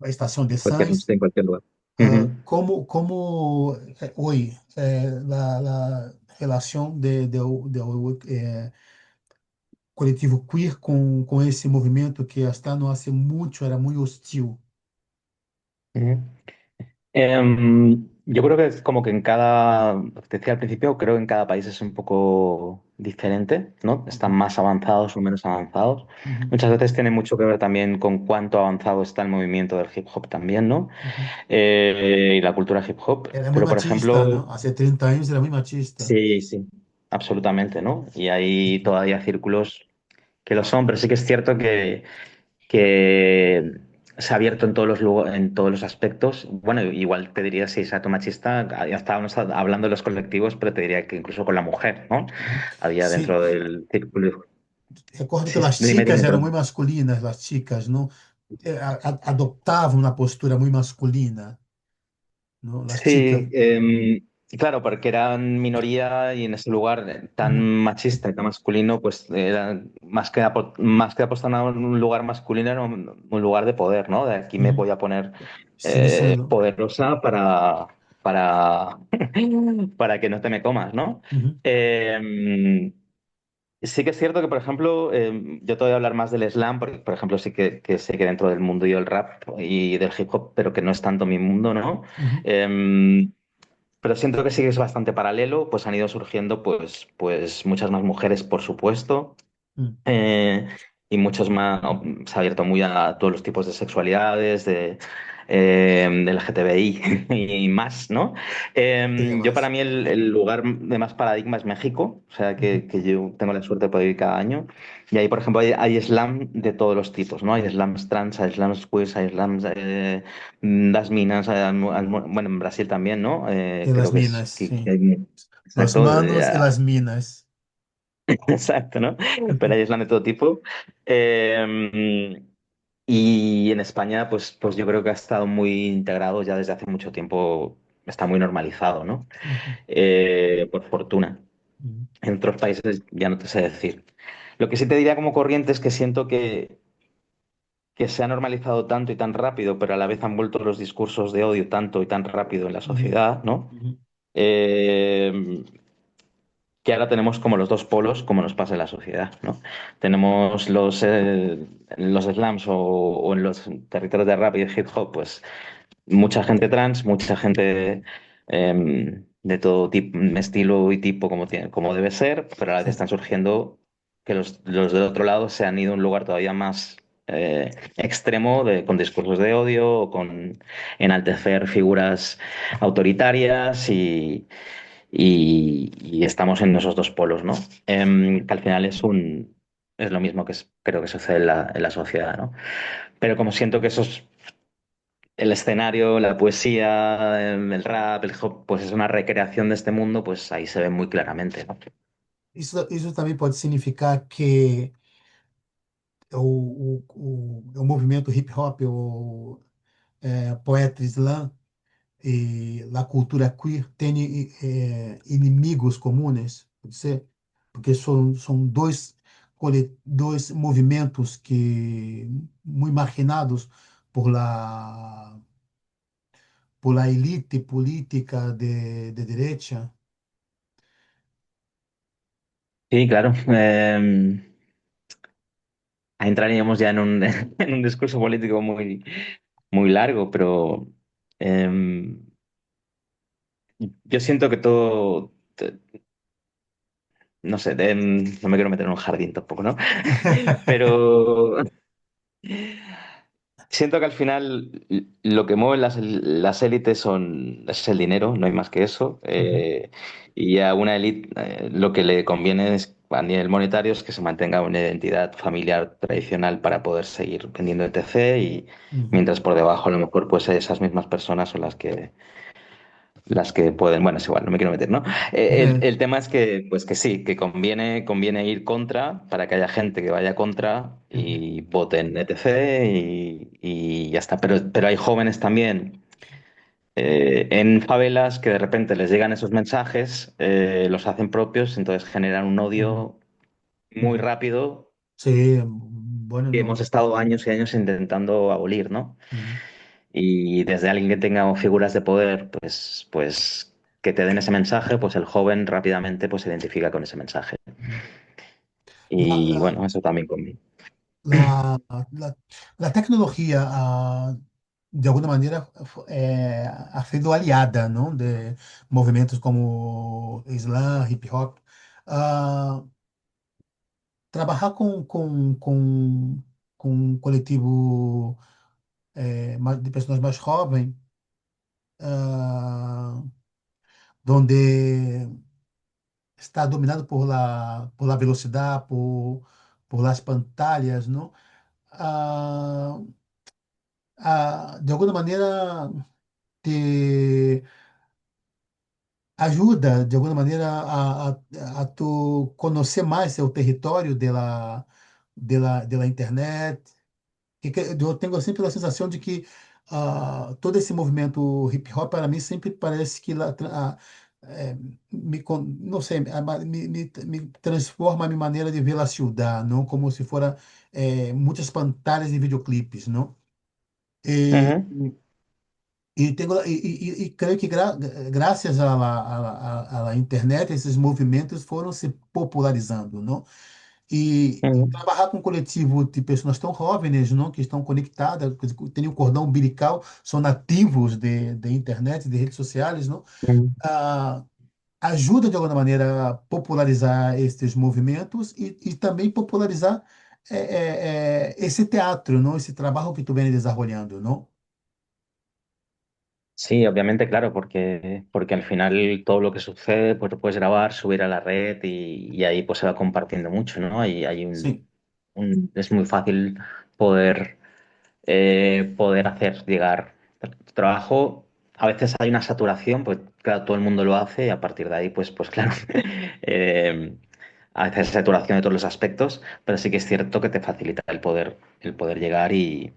a estación de Cualquier, Sanz. en cualquier lugar. Ujú, ¿Cómo hoy la relación coletivo queer com esse movimento que hasta no hace mucho era muy hostil? ujú. Yo creo que es como que en cada, te decía al principio, creo que en cada país es un poco diferente, ¿no? Están Uhum, más avanzados o menos avanzados. uhum, Muchas veces tiene mucho que ver también con cuánto avanzado está el movimiento del hip hop también, ¿no? uhum. Y la cultura hip hop. Era muy Pero, por machista, ejemplo, ¿no? Hace 30 años era muy machista. sí, sí, absolutamente, ¿no? Y hay todavía círculos que lo son, pero sí que es cierto que se ha abierto en todos en todos los aspectos. Bueno, igual te diría si es machista, ya estábamos hablando de los colectivos, pero te diría que incluso con la mujer, ¿no? Uhum. Había Sim, dentro del círculo. recordo que Sí, as dime, chicas dime, eram perdón. muito masculinas, as chicas, não? Adoptavam uma postura muito masculina, não? As chicas. Sí, claro, porque eran minoría y en ese lugar tan Uhum, machista y tan masculino, pues era más que apostar a un lugar masculino, era un lugar de poder, ¿no? De aquí me uhum. voy a poner Se dizendo. poderosa para, para que no te me comas, ¿no? Uhum, Eh, Sí que es cierto que, por ejemplo, yo te voy a hablar más del slam, porque, por ejemplo, sí que sé que dentro del mundo yo el rap y del hip hop, pero que no es tanto mi mundo, ¿no? uhum, Eh, pero siento que sí que es bastante paralelo, pues han ido surgiendo pues muchas más mujeres, por supuesto, uhum. eh, y muchos más, no, se ha abierto muy a todos los tipos de sexualidades, del LGTBI y más, ¿no? Yo para Temas. mí el lugar de más paradigma es México, o sea Uhum, que yo tengo la suerte de poder ir cada año. Y ahí, por ejemplo, hay slam de todos los tipos, ¿no? Hay slams trans, hay slams queers, hay slams das minas, bueno, en Brasil también, ¿no? de las Creo que minas, es que sim. Los exacto. manos e las minas. Exacto, ¿no? Pero Uhum, hay slam de todo tipo. Eh, y en España, pues yo creo que ha estado muy integrado ya desde hace mucho tiempo, está muy normalizado, ¿no? uhum, Por fortuna. uhum, En otros países ya no te sé decir. Lo que sí te diría como corriente es que siento que se ha normalizado tanto y tan rápido, pero a la vez han vuelto los discursos de odio tanto y tan rápido en la uhum, sociedad, ¿no? uhum, Eh, que ahora tenemos como los dos polos, como nos pasa en la sociedad, ¿no? Tenemos los slums o en los territorios de rap y de hip hop, pues mucha gente trans, mucha gente de todo tipo, estilo y tipo como debe ser, pero a la vez sim. están surgiendo que los del otro lado se han ido a un lugar todavía más extremo con discursos de odio o con enaltecer figuras autoritarias y estamos en esos dos polos, ¿no? Que al final es lo mismo creo que sucede en la sociedad, ¿no? Pero como siento que eso es el escenario, la poesía, el rap, el hip hop, pues es una recreación de este mundo, pues ahí se ve muy claramente, ¿no? Isso também pode significar que o movimento hip hop, o poeta slam e a cultura queer têm inimigos comuns, pode ser? Porque são dois movimentos que muito marginados por la elite política de derecha. Sí, claro. Entraríamos ya en en un discurso político muy largo, pero yo siento que todo, no sé, no me quiero meter en un jardín tampoco, ¿no? Pero siento que al final lo que mueven las élites es el dinero, no hay más que eso. Uhum, Y a una élite lo que le conviene es, a nivel monetario es que se mantenga una identidad familiar tradicional para poder seguir vendiendo etc. Y uhum, mientras por debajo a lo mejor pues esas mismas personas son las que pueden, bueno, es igual, no me quiero meter, ¿no? El tema es que, pues que sí, que conviene ir contra para que haya gente que vaya contra uhum, y voten etc. Y ya está. Pero hay jóvenes también en favelas que de repente les llegan esos mensajes, los hacen propios, entonces generan un uhum, odio muy uhum. rápido Sí, Bueno, que hemos no. estado años y años intentando abolir, ¿no? Ujú, Y desde alguien que tenga figuras de poder, pues que te den ese mensaje, pues el joven rápidamente pues se identifica con ese mensaje. ujú. La, Y la, bueno, eso también conmigo. la, la, la tecnologia, de alguma maneira, ha sido aliada, não, de movimentos como Islam, hip hop. Ah, trabalhar com um coletivo de pessoas mais jovens, ah, donde está dominado por la velocidade, por las pantallas, não? Ah, de alguma maneira, te ajuda, de alguma maneira, a tu conhecer mais seu território de la internet. Eu tenho sempre a sensação de que todo esse movimento hip hop, para mim, sempre parece que não sei, me transforma a minha maneira de ver a ciudad, não? Como se fora muitas pantalhas de videoclipes, não? E, Ujú. e creio que graças à internet, esses movimentos foram se popularizando, não? E Ujú. trabalhar com um coletivo de pessoas tão jovens, não? Que estão conectadas, que têm um cordão umbilical, são nativos de internet, de redes sociais, não? Ujú. Ah, ajuda de alguma maneira a popularizar estes movimentos e também popularizar esse teatro, não? Esse trabalho que tu vem desenvolvendo, não? Sí, obviamente, claro, porque al final todo lo que sucede, pues lo puedes grabar, subir a la red y ahí pues se va compartiendo mucho, ¿no? Y hay Sim. es muy fácil poder, poder hacer llegar tu trabajo. A veces hay una saturación, pues claro, todo el mundo lo hace y a partir de ahí, pues claro, eh, a veces hay saturación de todos los aspectos, pero sí que es cierto que te facilita el poder llegar y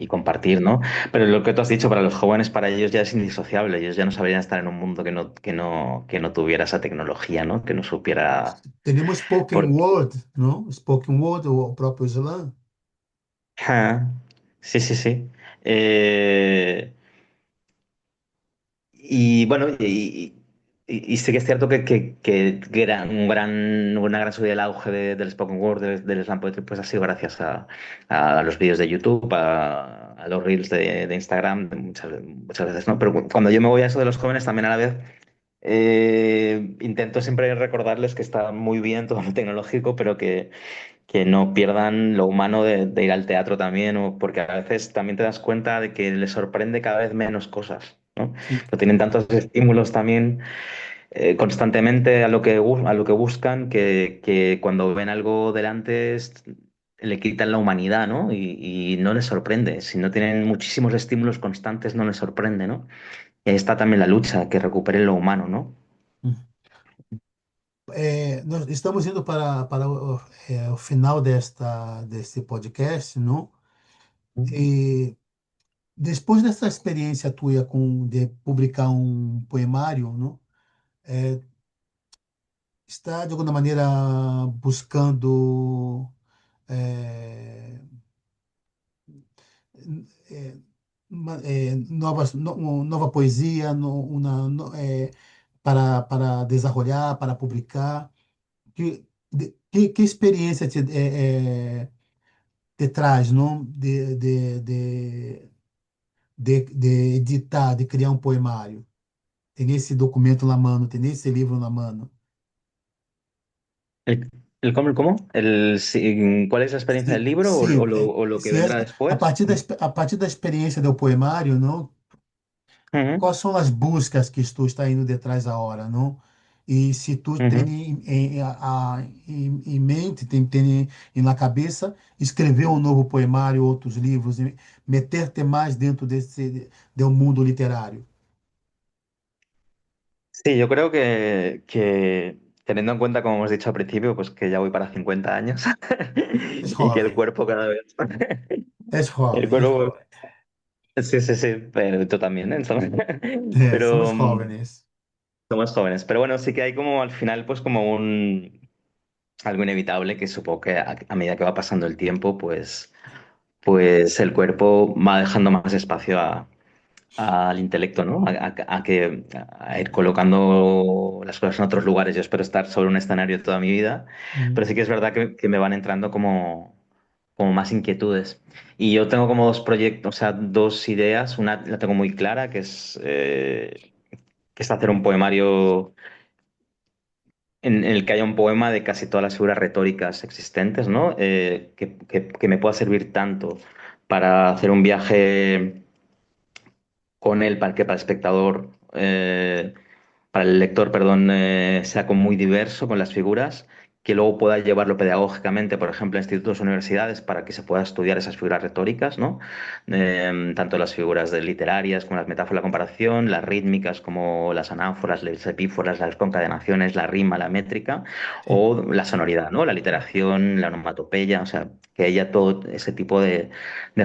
compartir, ¿no? Pero lo que tú has dicho, para los jóvenes, para ellos ya es indisociable, ellos ya no sabrían estar en un mundo que no tuviera esa tecnología, ¿no? Que no supiera... Temos spoken Por... word, não? Spoken word, o próprio slam. Ah, sí, sí, sí. Eh, y bueno, y sí que es cierto que una gran subida del auge del spoken word, del slam poetry, pues ha sido gracias a los vídeos de YouTube, a los reels de Instagram, muchas veces, ¿no? Pero cuando yo me voy a eso de los jóvenes, también a la vez intento siempre recordarles que está muy bien todo lo tecnológico, pero que no pierdan lo humano de ir al teatro también, o porque a veces también te das cuenta de que les sorprende cada vez menos cosas, ¿no? Sim. Pero tienen tantos estímulos también constantemente a lo que buscan que cuando ven algo delante le quitan la humanidad, ¿no? Y no les sorprende. Si no tienen muchísimos estímulos constantes, no les sorprende, ¿no? Y ahí está también la lucha, que recuperen lo humano, ¿no? Nós estamos indo para o final deste podcast, não? E depois dessa experiência tua de publicar um poemário, não? Está de alguma maneira buscando é, é, nova poesia, para desenvolver, para publicar. Que experiência te traz, não? De editar, de criar um poemário. Tem esse documento na mano, tem esse livro na mano. ¿El, el cómo? ¿Cuál es la experiencia del Sim, libro sim, o lo que se vendrá después? a partir da experiência do poemário, não? Ujú, Quais são as buscas que tu está indo detrás agora, não? E se tu tem ujú. em mente, tem na cabeça, escrever um novo poemário, outros livros, e meter-te mais dentro do mundo literário. Sí, yo creo que teniendo en cuenta, como hemos dicho al principio, pues que ya voy para 50 años És y que el jovem, cuerpo cada vez... és El jovem, és cuerpo... jovem. Sí, sí, sí, pero tú también, ¿eh? Somos Pero jóvenes. somos jóvenes. Pero bueno, sí que hay como al final, pues como un... algo inevitable que supongo que a medida que va pasando el tiempo, pues el cuerpo va dejando más espacio al intelecto, ¿no? A ir colocando las cosas en otros lugares. Yo espero estar sobre un escenario toda mi vida, pero Mm, sí que es verdad que me van entrando como más inquietudes. Y yo tengo como dos proyectos, o sea, dos ideas. Una la tengo muy clara, que es hacer un poemario en el que haya un poema de casi todas las figuras retóricas existentes, ¿no? Que me pueda servir tanto para hacer un viaje con él para que para el espectador, para el lector, perdón, sea como muy diverso con las figuras, que luego pueda llevarlo pedagógicamente, por ejemplo, a institutos o universidades para que se pueda estudiar esas figuras retóricas, ¿no? Tanto las figuras literarias como las metáforas, la comparación, las rítmicas como las anáforas, las epíforas, las concadenaciones, la rima, la métrica, sí. o la sonoridad, ¿no? La literación, la onomatopeya, o sea, que haya todo ese tipo de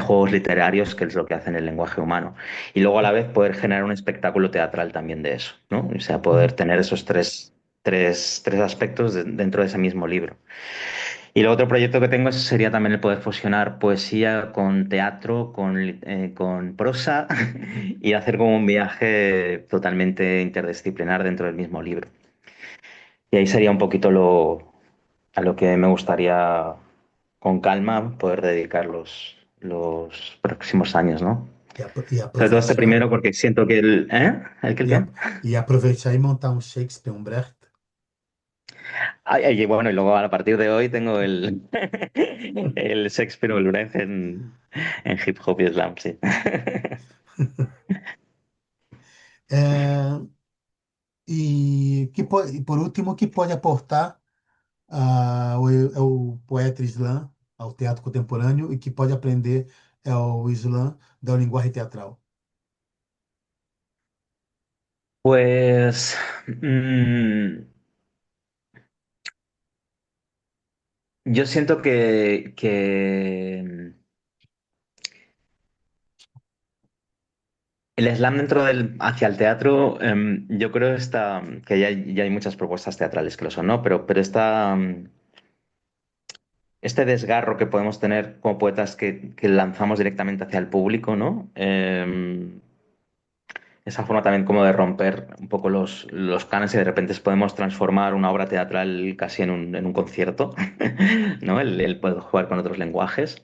juegos literarios que es lo que hace en el lenguaje humano y luego a la vez poder generar un espectáculo teatral también de eso, ¿no? O sea, poder Ujú. tener esos tres aspectos dentro de ese mismo libro. Y el otro proyecto que tengo sería también el poder fusionar poesía con teatro, con prosa y hacer como un viaje totalmente interdisciplinar dentro del mismo libro. Y ahí sería un poquito a lo que me gustaría con calma poder dedicar los próximos años, ¿no? E Sobre todo este aproveitar, primero porque siento que el... ¿Eh? ¿El qué? ¿El qué? e aproveitar e montar um Shakespeare, um Brecht. Y bueno, y luego a partir de hoy tengo el Shakespeare o el Brecht en hip hop y slam, sí. É, e por último, que pode aportar o poeta slam ao teatro contemporâneo e que pode aprender é o slam da linguagem teatral. Pues yo siento que el slam dentro del hacia el teatro, yo creo que ya hay muchas propuestas teatrales que lo son, ¿no? Pero este desgarro que podemos tener como poetas que lanzamos directamente hacia el público, ¿no? Esa forma también como de romper un poco los cánones y de repente podemos transformar una obra teatral casi en un concierto, ¿no? El poder jugar con otros lenguajes.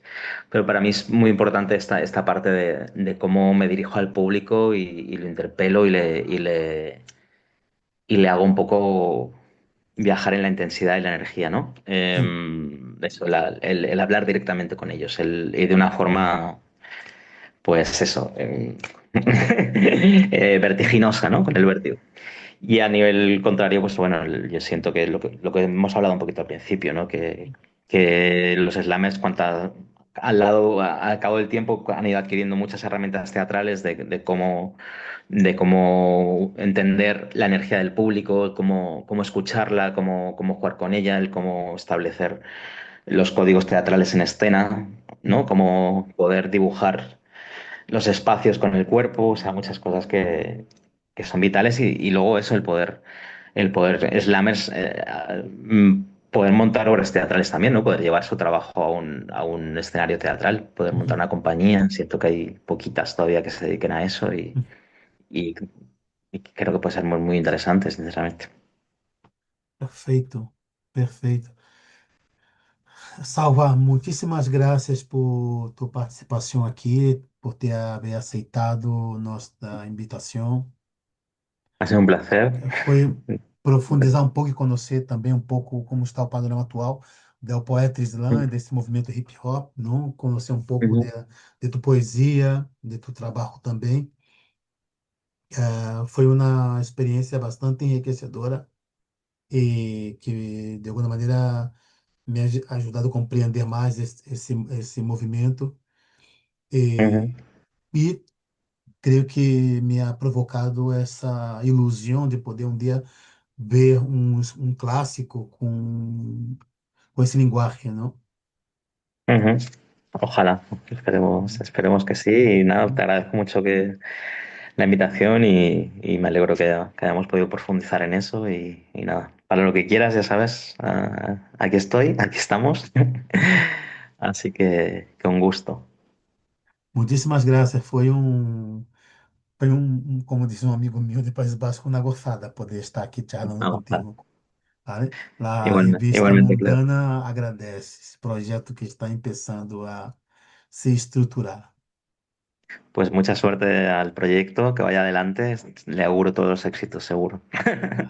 Pero para mí es muy importante esta parte de cómo me dirijo al público y lo interpelo y le hago un poco viajar en la intensidad y la energía, ¿no? Sim. Eso, el hablar directamente con ellos y de una forma pues eso, vertiginosa, ¿no? Con el vértigo. Y a nivel contrario, pues bueno, yo siento que lo que hemos hablado un poquito al principio, ¿no? Que los slammers, al cabo del tiempo, han ido adquiriendo muchas herramientas teatrales de cómo entender la energía del público, cómo escucharla, cómo jugar con ella, el cómo establecer los códigos teatrales en escena, ¿no? Cómo poder dibujar los espacios con el cuerpo, o sea, muchas cosas que son vitales y luego eso, el poder slammers, poder montar obras teatrales también, ¿no? Poder llevar su trabajo a un escenario teatral, poder montar Uhum. una compañía. Siento que hay poquitas todavía que se dediquen a eso y, y creo que puede ser muy, muy interesante, sinceramente. Perfeito, perfeito. Salva, muitíssimas graças por tua participação aqui, por ter haver aceitado nossa invitação. Ha sido un placer. Foi profundizar um pouco e conhecer também um pouco como está o panorama atual do poeta slam, desse movimento hip hop, não? Conhecer um pouco Ujú, de tua poesia, de tu trabalho também. Foi uma experiência bastante enriquecedora e que, de alguma maneira, me ha ajudado a compreender mais esse movimento ujú, e creio que me ha provocado essa ilusão de poder um dia ver um clássico com esse linguagem, não? ujú. Ojalá, esperemos que sí. Y nada, te agradezco mucho la invitación y me alegro que hayamos podido profundizar en eso y nada, para lo que quieras, ya sabes, aquí estoy, aquí estamos. Así que un gusto. Muchísimas gracias. Como dice un amigo mío de País Vasco, una gozada poder estar aquí charlando No, contigo. ¿Vale? La revista igualmente, Cleo. Montana agradece esse projeto que está começando a se estruturar. Pues mucha suerte al proyecto, que vaya adelante, le auguro todos los éxitos, seguro.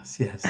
Así es.